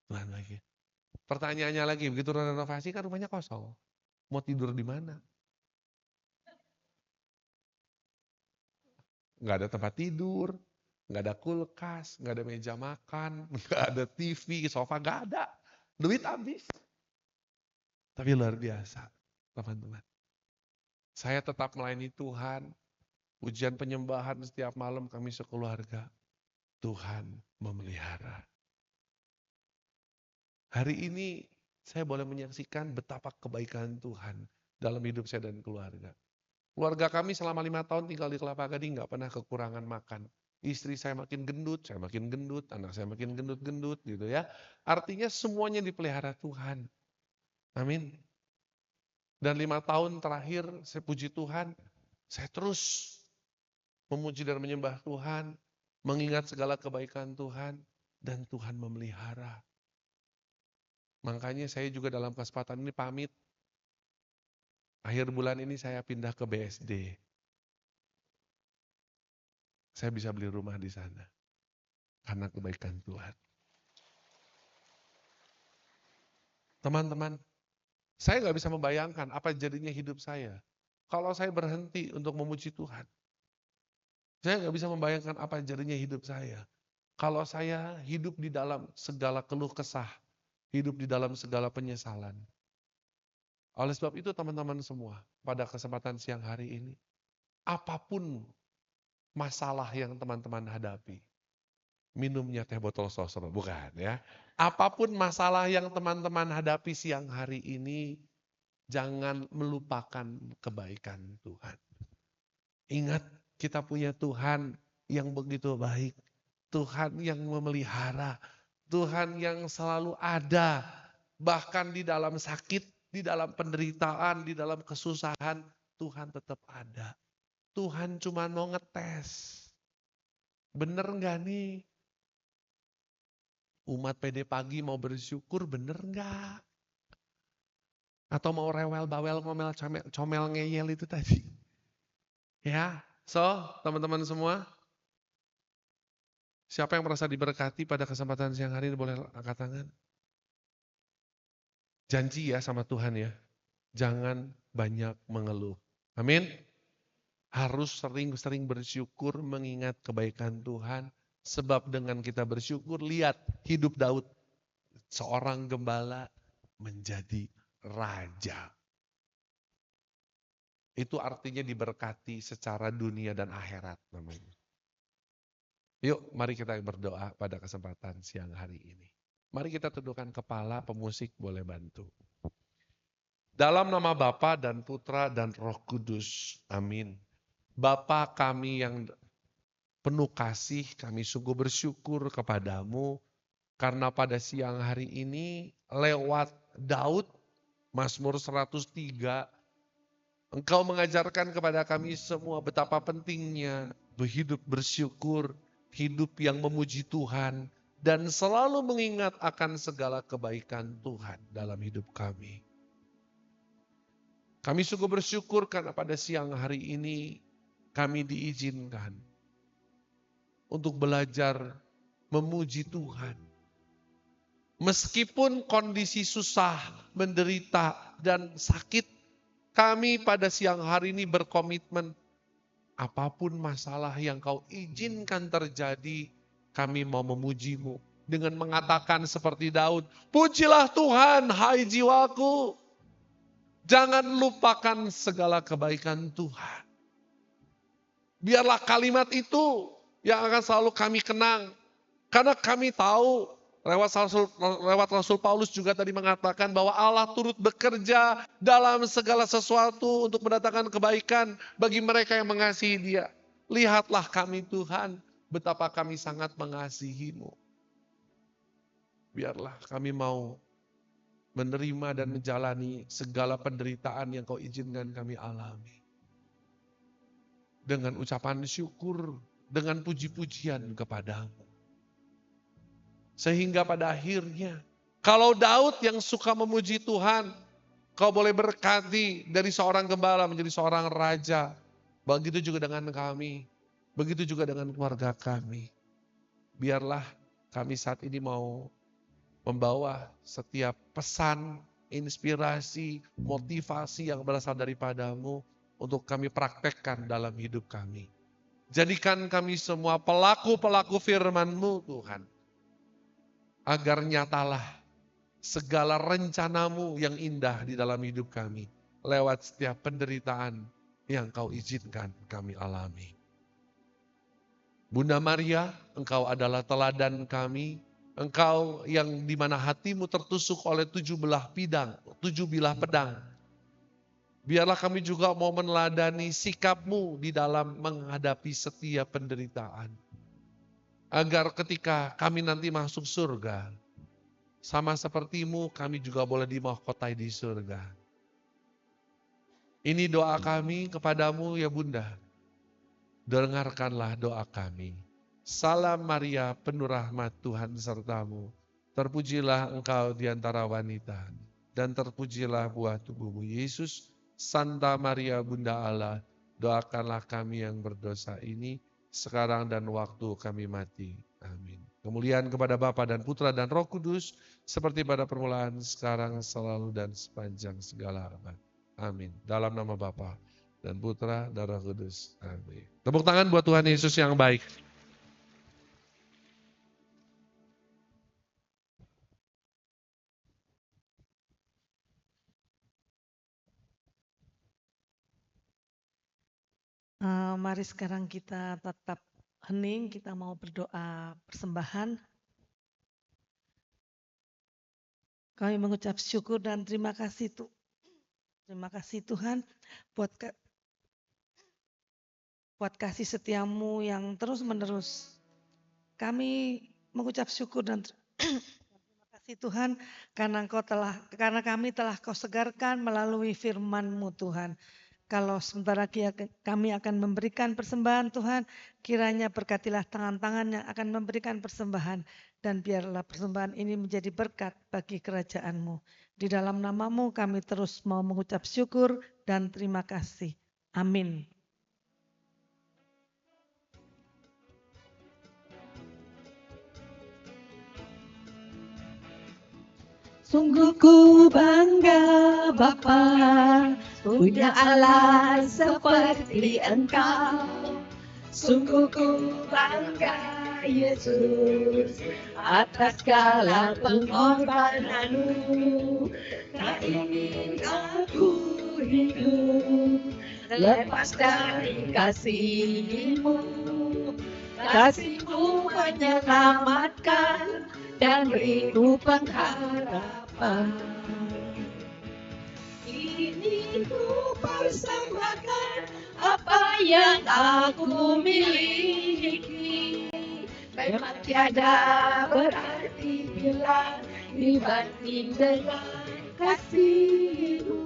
[SPEAKER 8] Tuhan baik ya. Pertanyaannya lagi, begitu renovasi kan rumahnya kosong. Mau tidur di mana? Nggak ada tempat tidur, nggak ada kulkas, nggak ada meja makan, nggak ada TV, sofa, nggak ada. Duit habis. Tapi luar biasa, teman-teman. Saya tetap melayani Tuhan, pujian penyembahan setiap malam kami sekeluarga. Tuhan memelihara. Hari ini saya boleh menyaksikan betapa kebaikan Tuhan dalam hidup saya dan keluarga. Keluarga kami selama 5 tahun tinggal di Kelapa Gading nggak pernah kekurangan makan. Istri saya makin gendut, saya makin gendut, anak saya makin gendut-gendut gitu ya. Artinya semuanya dipelihara Tuhan. Amin. Dan 5 tahun terakhir saya puji Tuhan, saya terus memuji dan menyembah Tuhan, mengingat segala kebaikan Tuhan, dan Tuhan memelihara. Makanya saya juga dalam kesempatan ini pamit. Akhir bulan ini saya pindah ke BSD. Saya bisa beli rumah di sana. Karena kebaikan Tuhan. Teman-teman, saya nggak bisa membayangkan apa jadinya hidup saya. Kalau saya berhenti untuk memuji Tuhan. Saya nggak bisa membayangkan apa jadinya hidup saya. Kalau saya hidup di dalam segala keluh kesah. Hidup di dalam segala penyesalan. Oleh sebab itu teman-teman semua, pada kesempatan siang hari ini, apapun masalah yang teman-teman hadapi, minumnya teh botol sosro, bukan ya. Apapun masalah yang teman-teman hadapi siang hari ini, jangan melupakan kebaikan Tuhan. Ingat, kita punya Tuhan yang begitu baik. Tuhan yang memelihara. Tuhan yang selalu ada. Bahkan di dalam sakit, di dalam penderitaan, di dalam kesusahan, Tuhan tetap ada. Tuhan cuma mau ngetes. Bener nggak nih? Umat PD Pagi mau bersyukur bener nggak? Atau mau rewel, bawel, ngomel, comel, ngeyel itu tadi? Ya, teman-teman semua, siapa yang merasa diberkati pada kesempatan siang hari ini boleh angkat tangan? Janji ya sama Tuhan ya, jangan banyak mengeluh. Amin. Harus sering-sering bersyukur mengingat kebaikan Tuhan. Sebab dengan kita bersyukur, lihat hidup Daud. Seorang gembala menjadi raja. Itu artinya diberkati secara dunia dan akhirat namanya. Yuk mari kita berdoa pada kesempatan siang hari ini. Mari kita tundukkan kepala, pemusik boleh bantu. Dalam nama Bapa dan Putra dan Roh Kudus. Amin. Bapa kami yang penuh kasih, kami sungguh bersyukur kepadamu karena pada siang hari ini lewat Daud, Mazmur 103, Engkau mengajarkan kepada kami semua betapa pentingnya berhidup bersyukur, hidup yang memuji Tuhan, dan selalu mengingat akan segala kebaikan Tuhan dalam hidup kami. Kami sungguh bersyukur karena pada siang hari ini kami diizinkan untuk belajar memuji Tuhan. Meskipun kondisi susah, menderita, dan sakit, kami pada siang hari ini berkomitmen apapun masalah yang kau izinkan terjadi, kami mau memujimu dengan mengatakan seperti Daud, pujilah Tuhan hai jiwaku. Jangan lupakan segala kebaikan Tuhan. Biarlah kalimat itu yang akan selalu kami kenang. Karena kami tahu, lewat Rasul Paulus juga tadi mengatakan bahwa Allah turut bekerja dalam segala sesuatu untuk mendatangkan kebaikan bagi mereka yang mengasihi Dia. Lihatlah kami Tuhan, betapa kami sangat mengasihi-Mu. Biarlah kami mau menerima dan menjalani segala penderitaan yang Kau izinkan kami alami. Dengan ucapan syukur, dengan puji-pujian kepadamu. Sehingga pada akhirnya, kalau Daud yang suka memuji Tuhan, kau boleh berkati dari seorang gembala menjadi seorang raja. Begitu juga dengan kami, begitu juga dengan keluarga kami. Biarlah kami saat ini mau membawa setiap pesan, inspirasi, motivasi yang berasal daripadamu untuk kami praktekkan dalam hidup kami. Jadikan kami semua pelaku-pelaku firman-Mu Tuhan. Agar nyatalah segala rencanamu yang indah di dalam hidup kami. Lewat setiap penderitaan yang kau izinkan kami alami. Bunda Maria, Engkau adalah teladan kami. Engkau yang dimana hatimu tertusuk oleh 7 bilah pedang. Biarlah kami juga mau meneladani sikapmu di dalam menghadapi setiap penderitaan. Agar ketika kami nanti masuk surga, sama sepertimu kami juga boleh dimahkotai di surga. Ini doa kami kepadamu ya Bunda. Dengarkanlah doa kami. Salam Maria penuh rahmat Tuhan sertamu. Terpujilah engkau di antara wanita. Dan terpujilah buah tubuhmu Yesus. Santa Maria Bunda Allah, doakanlah kami yang berdosa ini, sekarang dan waktu kami mati. Amin. Kemuliaan kepada Bapa dan Putra dan Roh Kudus, seperti pada permulaan, sekarang, selalu, dan sepanjang segala abad. Amin. Dalam nama Bapa dan Putra dan Roh Kudus. Amin. Tepuk tangan buat Tuhan Yesus yang baik.
[SPEAKER 1] Mari sekarang kita tetap hening, kita mau berdoa persembahan. Kami mengucap syukur dan terima kasih Tuhan buat kasih setiamu yang terus menerus. Kami mengucap syukur dan terima kasih Tuhan karena kami telah Kau segarkan melalui firman-Mu Tuhan. Kalau sebentar lagi kami akan memberikan persembahan Tuhan, kiranya berkatilah tangan-tangan yang akan memberikan persembahan. Dan biarlah persembahan ini menjadi berkat bagi kerajaan-Mu. Di dalam nama-Mu kami terus mau mengucap syukur dan terima kasih. Amin.
[SPEAKER 2] Sungguh ku bangga Bapa, punya Allah seperti Engkau. Sungguh ku bangga Yesus, atas segala pengorbananmu. Tak ingin aku hidup lepas dari kasih-Mu. Kasih-Mu menyelamatkan dan beriku pengharapan. Ini ku persembahkan apa yang aku miliki. Memang tiada berarti bila dibanding dengan kasih-Mu.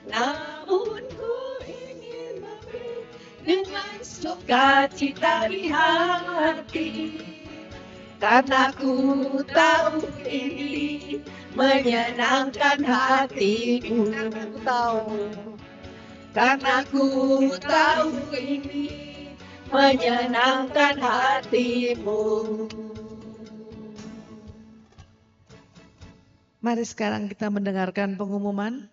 [SPEAKER 2] Namun ku ingin memberi dengan sukacita di hati. Karena ku tahu ini menyenangkan hati-Mu. Karena ku tahu ini menyenangkan hati-Mu.
[SPEAKER 1] Mari sekarang kita mendengarkan pengumuman.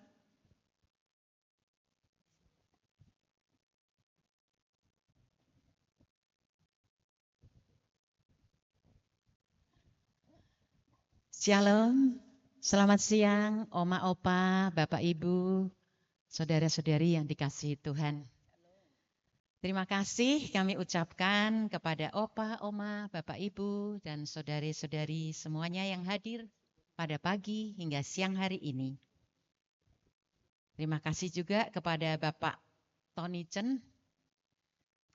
[SPEAKER 9] Shalom, selamat siang Oma Opa, Bapak Ibu, saudara-saudari yang dikasihi Tuhan. Terima kasih kami ucapkan kepada Opa, Oma, Bapak Ibu, dan saudari-saudari semuanya yang hadir pada pagi hingga siang hari ini. Terima kasih juga kepada Bapak Tony Chen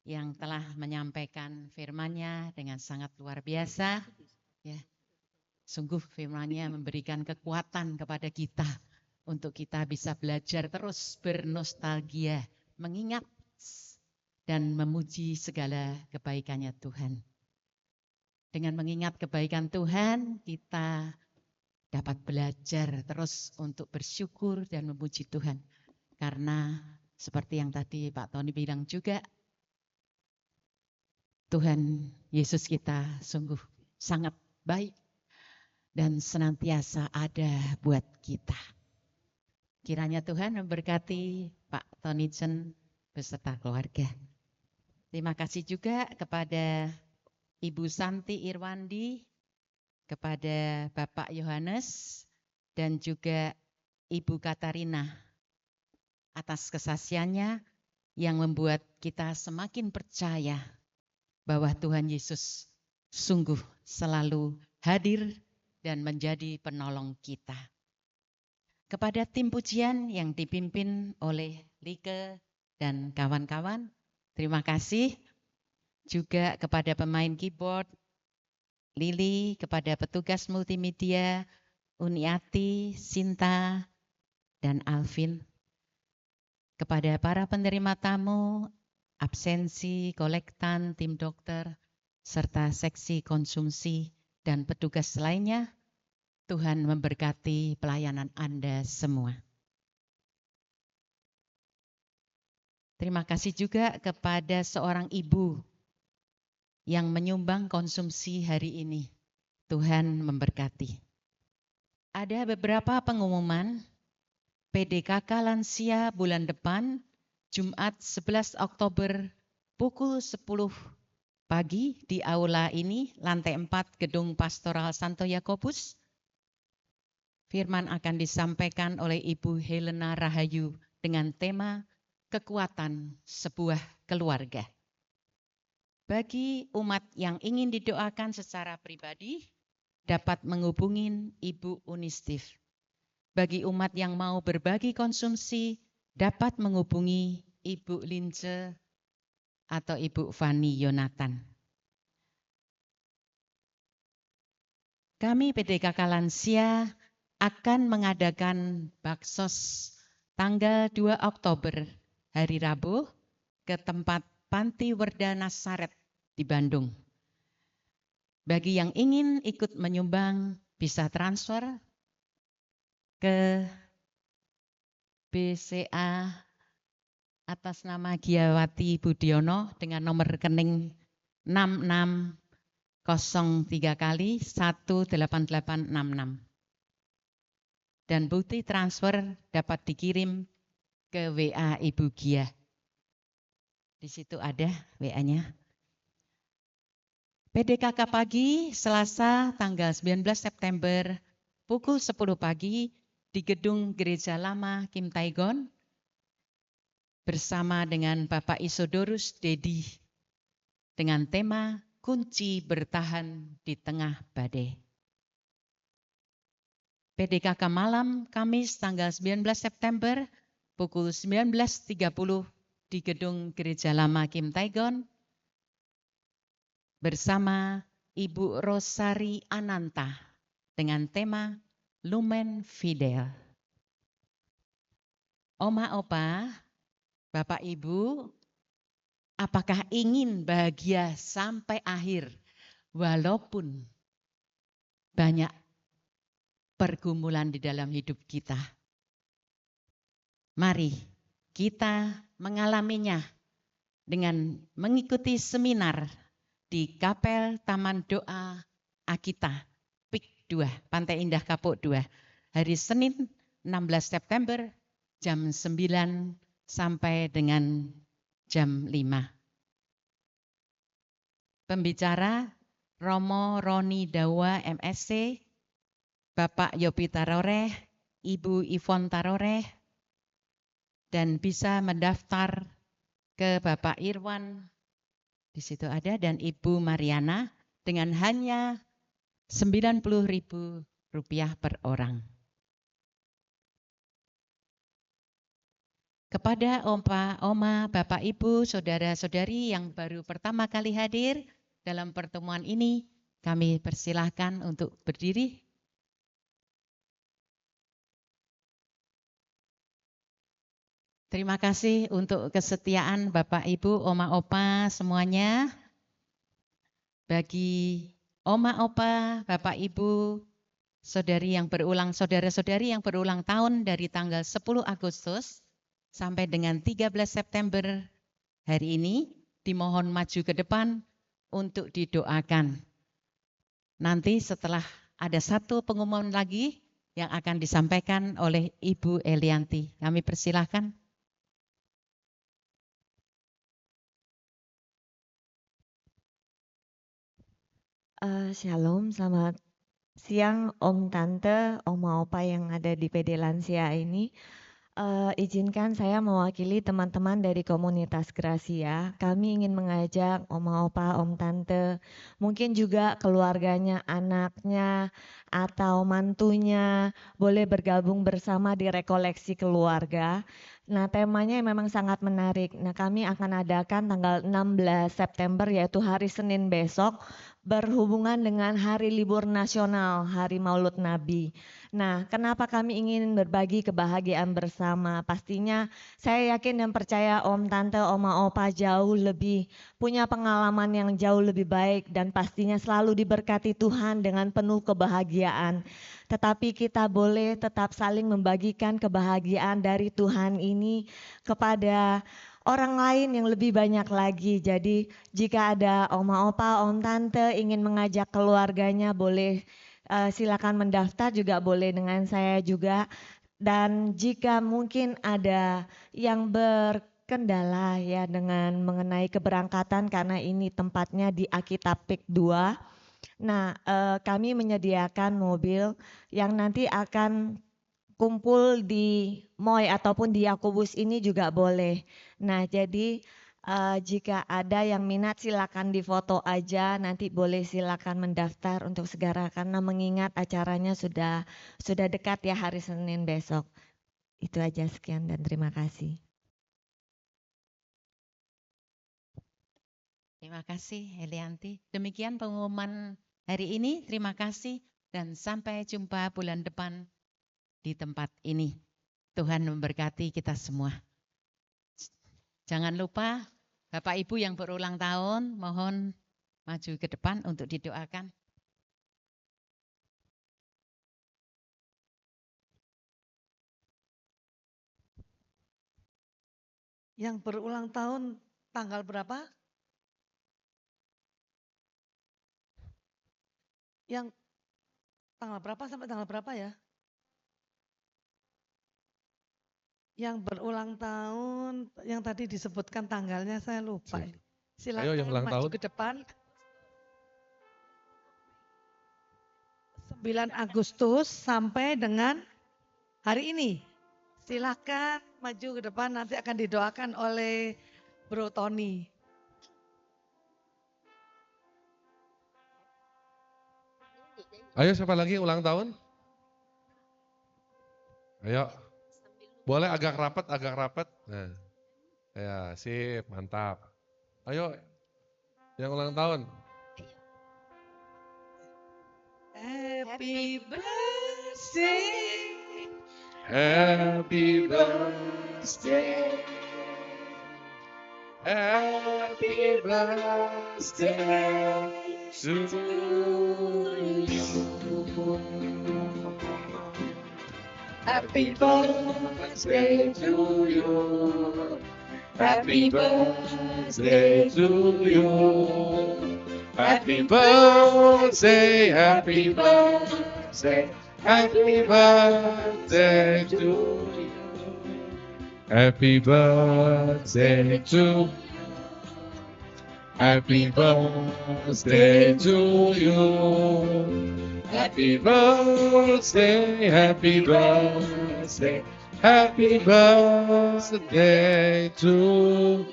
[SPEAKER 9] yang telah menyampaikan firman-Nya dengan sangat luar biasa. Ya. Sungguh firman-Nya memberikan kekuatan kepada kita untuk kita bisa belajar terus bernostalgia, mengingat dan memuji segala kebaikan-Nya Tuhan. Dengan mengingat kebaikan Tuhan, kita dapat belajar terus untuk bersyukur dan memuji Tuhan. Karena seperti yang tadi Pak Tony bilang juga, Tuhan Yesus kita sungguh sangat baik dan senantiasa ada buat kita. Kiranya Tuhan memberkati Pak Tony Chen beserta keluarga. Terima kasih juga kepada Ibu Santi Irwandi, kepada Bapak Yohanes, dan juga Ibu Katarina atas kesaksiannya yang membuat kita semakin percaya bahwa Tuhan Yesus sungguh selalu hadir dan menjadi penolong kita. Kepada tim pujian yang dipimpin oleh Like dan kawan-kawan, terima kasih. Juga kepada pemain keyboard, Lili, kepada petugas multimedia, Uniati, Sinta, dan Alvin. Kepada para penerima tamu, absensi, kolektan, tim dokter, serta seksi konsumsi, dan petugas lainnya, Tuhan memberkati pelayanan Anda semua. Terima kasih juga kepada seorang ibu yang menyumbang konsumsi hari ini. Tuhan memberkati. Ada beberapa pengumuman. PDKK Lansia bulan depan, Jumat 11 Oktober pukul 10 pagi di aula ini, lantai 4 Gedung Pastoral Santo Yakobus. Firman akan disampaikan oleh Ibu Helena Rahayu dengan tema kekuatan sebuah keluarga. Bagi umat yang ingin didoakan secara pribadi, dapat menghubungi Ibu Unistif. Bagi umat yang mau berbagi konsumsi, dapat menghubungi Ibu Lince atau Ibu Fani Yonatan. Kami PDKK Lansia akan mengadakan baksos tanggal 2 Oktober, hari Rabu, ke tempat Panti Werda Nasaret di Bandung. Bagi yang ingin ikut menyumbang, bisa transfer ke BCA atas nama Giawati Budiono dengan nomor rekening 6603 kali 18866. Dan bukti transfer dapat dikirim ke WA Ibu Gia. Di situ ada WA-nya. PDKK pagi Selasa tanggal 19 September pukul 10 pagi di Gedung Gereja Lama Kim Taigon bersama dengan Bapak Isodorus Dedi dengan tema kunci bertahan di tengah badai. PDKK malam Kamis tanggal 19 September pukul 19.30 di Gedung Gereja Lama Kim Taigon bersama Ibu Rosari Ananta dengan tema Lumen Fidel. Oma Opa, Bapak Ibu, apakah ingin bahagia sampai akhir walaupun banyak pergumulan di dalam hidup kita? Mari kita mengalaminya dengan mengikuti seminar di Kapel Taman Doa Akita, PIK 2, Pantai Indah Kapuk 2, hari Senin 16 September jam 9 sampai dengan jam 5. Pembicara Romo Roni Dawa MSc, Bapak Yopi Taroreh, Ibu Ivon Taroreh, dan bisa mendaftar ke Bapak Irwan, di situ ada, dan Ibu Mariana dengan hanya Rp90.000 per orang. Kepada Oma, Bapak Ibu, Saudara-saudari yang baru pertama kali hadir dalam pertemuan ini, kami persilahkan untuk berdiri. Terima kasih untuk kesetiaan Bapak Ibu, Oma Opa semuanya. Bagi Oma Opa, Bapak Ibu, saudara-saudari yang berulang tahun dari tanggal 10 Agustus sampai dengan 13 September hari ini, dimohon maju ke depan untuk didoakan. Nanti setelah ada satu pengumuman lagi yang akan disampaikan oleh Ibu Elianti. Kami persilahkan.
[SPEAKER 10] Shalom, selamat siang Om Tante, Oma Opa yang ada di PD Lansia ini. Izinkan saya mewakili teman-teman dari komunitas Gracia. Kami ingin mengajak Oma Opa, Om Tante, mungkin juga keluarganya, anaknya, atau mantunya boleh bergabung bersama di rekoleksi keluarga. Nah, temanya memang sangat menarik. Nah, kami akan adakan tanggal 16 September yaitu hari Senin besok, berhubungan dengan hari libur nasional, hari Maulud Nabi. Nah, kenapa kami ingin berbagi kebahagiaan bersama? Pastinya saya yakin dan percaya Om Tante, Oma Opa jauh lebih punya pengalaman yang jauh lebih baik dan pastinya selalu diberkati Tuhan dengan penuh kebahagiaan. Tetapi kita boleh tetap saling membagikan kebahagiaan dari Tuhan ini kepada orang lain yang lebih banyak lagi. Jadi jika ada Oma Opa, Om Tante ingin mengajak keluarganya boleh silakan mendaftar, juga boleh dengan saya juga. Dan jika mungkin ada yang berkendala ya dengan mengenai keberangkatan karena ini tempatnya di Akita PIK 2. Nah, kami menyediakan mobil yang nanti akan kumpul di MOI ataupun di Yakobus ini juga boleh. Nah, jadi jika ada yang minat silakan difoto aja, nanti boleh silakan mendaftar untuk segera karena mengingat acaranya sudah dekat ya hari Senin besok. Itu aja, sekian dan terima kasih.
[SPEAKER 9] Terima kasih Elianti. Demikian pengumuman hari ini. Terima kasih dan sampai jumpa bulan depan di tempat ini. Tuhan memberkati kita semua. Jangan lupa Bapak Ibu yang berulang tahun, mohon maju ke depan untuk didoakan.
[SPEAKER 1] Yang berulang tahun tanggal berapa? Yang tanggal berapa sampai tanggal berapa ya? Yang berulang tahun, yang tadi disebutkan tanggalnya saya lupa. Silakan
[SPEAKER 8] Ayo yang ulang
[SPEAKER 1] maju
[SPEAKER 8] tahun.
[SPEAKER 1] ke depan. 9 Agustus sampai dengan hari ini. Silakan maju ke depan, nanti akan didoakan oleh Bro Tony.
[SPEAKER 8] Ayo siapa lagi ulang tahun? Ayo. Boleh agak rapat. Nah. Ya, sip, mantap. Ayo yang ulang tahun.
[SPEAKER 1] Happy birthday.
[SPEAKER 8] Happy birthday. Happy birthday to you.
[SPEAKER 1] Happy birthday to you.
[SPEAKER 8] Happy birthday to you. Happy birthday, happy birthday, happy birthday to you. Happy birthday to you. Happy birthday to you. Happy birthday, happy birthday, happy birthday to you.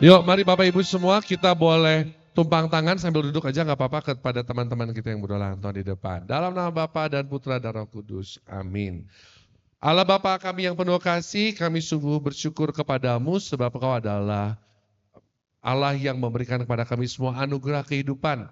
[SPEAKER 8] Yuk, mari Bapak Ibu semua kita boleh tumpang tangan sambil duduk aja nggak apa-apa kepada teman-teman kita yang berulang tahun di depan. Dalam nama Bapa dan Putra dan Roh Kudus. Amin. Allah Bapa kami yang penuh kasih, kami sungguh bersyukur kepadamu sebab Engkau adalah Allah yang memberikan kepada kami semua anugerah kehidupan.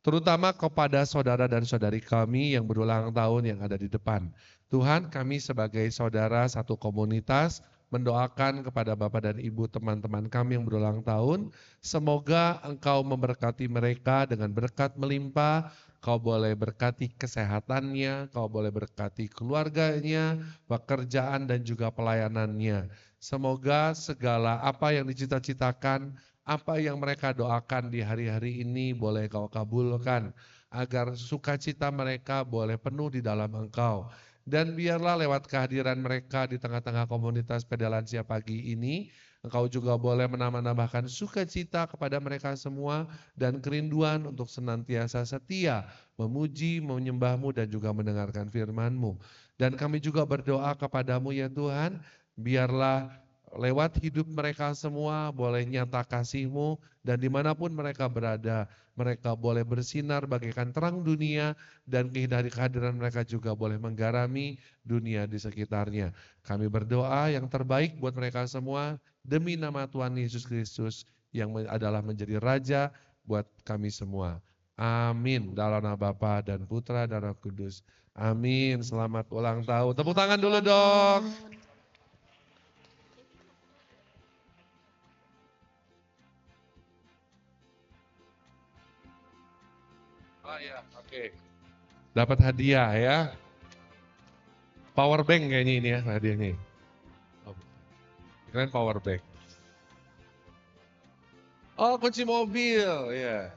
[SPEAKER 8] Terutama kepada saudara dan saudari kami yang berulang tahun yang ada di depan. Tuhan, kami sebagai saudara satu komunitas mendoakan kepada Bapak dan Ibu teman-teman kami yang berulang tahun. Semoga Engkau memberkati mereka dengan berkat melimpah. Kau boleh berkati kesehatannya, Kau boleh berkati keluarganya, pekerjaan dan juga pelayanannya. Semoga segala apa yang dicita-citakan, apa yang mereka doakan di hari-hari ini boleh Kau kabulkan. Agar sukacita mereka boleh penuh di dalam Engkau. Dan biarlah lewat kehadiran mereka di tengah-tengah komunitas Pedalansia pagi ini, Engkau juga boleh menambahkan sukacita kepada mereka semua dan kerinduan untuk senantiasa setia, memuji, menyembah-Mu dan juga mendengarkan firman-Mu. Dan kami juga berdoa kepadamu ya Tuhan, biarlah lewat hidup mereka semua boleh nyata kasih-Mu dan dimanapun mereka berada, mereka boleh bersinar bagaikan terang dunia dan kehadiran mereka juga boleh menggarami dunia di sekitarnya. Kami berdoa yang terbaik buat mereka semua demi nama Tuhan Yesus Kristus yang adalah menjadi Raja buat kami semua. Amin. Dalam nama Bapa dan Putra dan Roh Kudus. Amin. Selamat ulang tahun. Tepuk tangan dulu dong. Oh ya, oke. Dapat hadiah ya. Power bank kayaknya ini ya hadiahnya. Oh, keren power bank. Oh, kunci mobil, ya.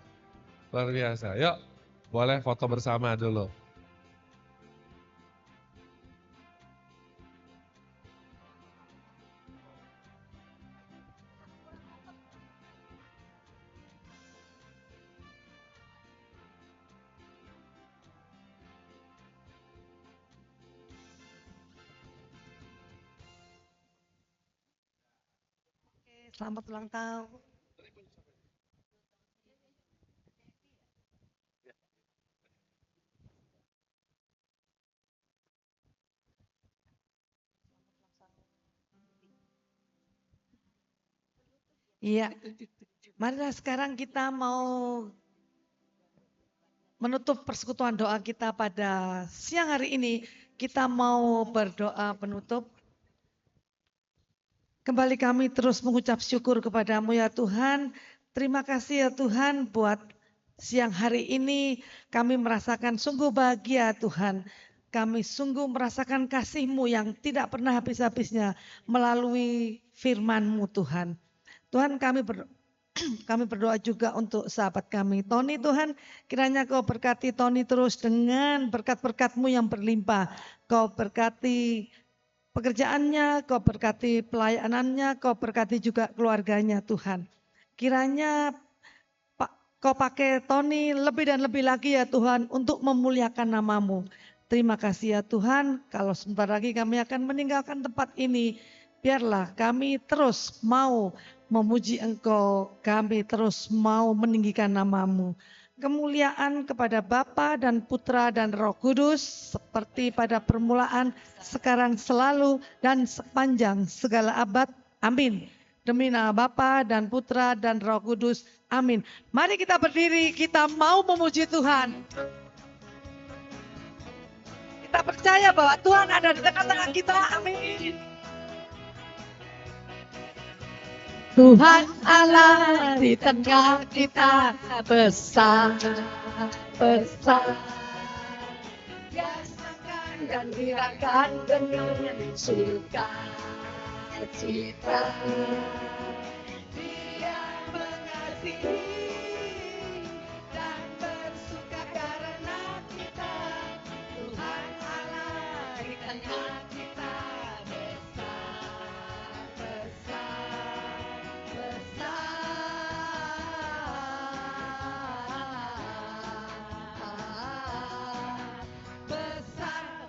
[SPEAKER 8] Luar biasa. Yuk, boleh foto bersama dulu.
[SPEAKER 1] Selamat ulang tahun. Iya, marilah sekarang kita mau menutup persekutuan doa kita pada siang hari ini kita mau berdoa penutup. Kembali kami terus mengucap syukur kepadamu ya Tuhan. Terima kasih ya Tuhan buat siang hari ini kami merasakan sungguh bahagia Tuhan. Kami sungguh merasakan kasih-Mu yang tidak pernah habis-habisnya melalui firman-Mu Tuhan. Tuhan kami berdoa juga untuk sahabat kami Tony Tuhan, kiranya Kau berkati Tony terus dengan berkat-berkat-Mu yang berlimpah. Kau berkati pekerjaannya, Kau berkati pelayanannya, Kau berkati juga keluarganya Tuhan. Kiranya Kau pakai Tony lebih dan lebih lagi ya Tuhan untuk memuliakan nama-Mu. Terima kasih ya Tuhan, kalau sebentar lagi kami akan meninggalkan tempat ini, biarlah kami terus mau memuji Engkau, kami terus mau meninggikan nama-Mu. Kemuliaan kepada Bapa dan Putra dan Roh Kudus, seperti pada permulaan, sekarang, selalu, dan sepanjang segala abad. Amin. Demi nama Bapa dan Putra dan Roh Kudus. Amin. Mari kita berdiri, kita mau memuji Tuhan. Kita percaya bahwa Tuhan ada di tengah-tengah kita. Amin. Tuhan Allah di tengah kita besar, besar. Biasakan dan birakan dengan sukacita. Dia mengasihi dan bersuka karena kita. Tuhan Allah di tengah kita besar, besar, besar.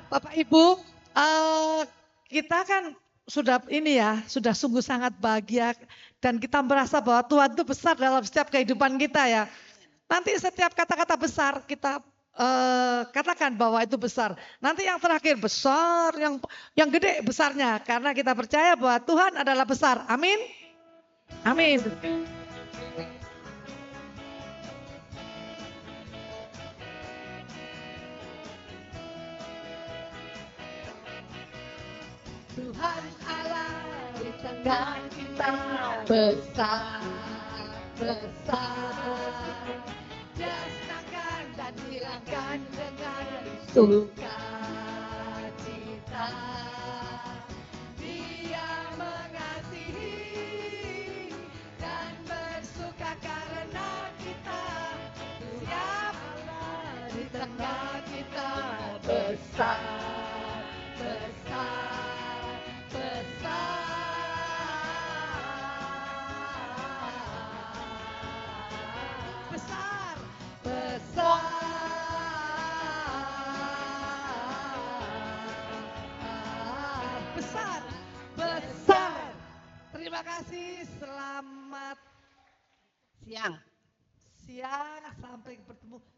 [SPEAKER 1] Bapak Ibu, kita kan sudah ini ya, sudah sungguh sangat bahagia dan kita merasa bahwa Tuhan itu besar dalam setiap kehidupan kita ya. Nanti setiap kata-kata besar kita katakan bahwa itu besar. Nanti yang terakhir besar, yang gede besarnya, karena kita percaya bahwa Tuhan adalah besar. Amin. Amin. Tuhan Allah di tengah kita besar, besar. Biasakan dan hilangkan dengan sukacita. Dia mengasihi dan bersuka karena kita. Siap Allah di tengah kita besar, besar, besar. Besar, besar, besar, besar. Terima kasih, selamat siang. Siang, sampai bertemu.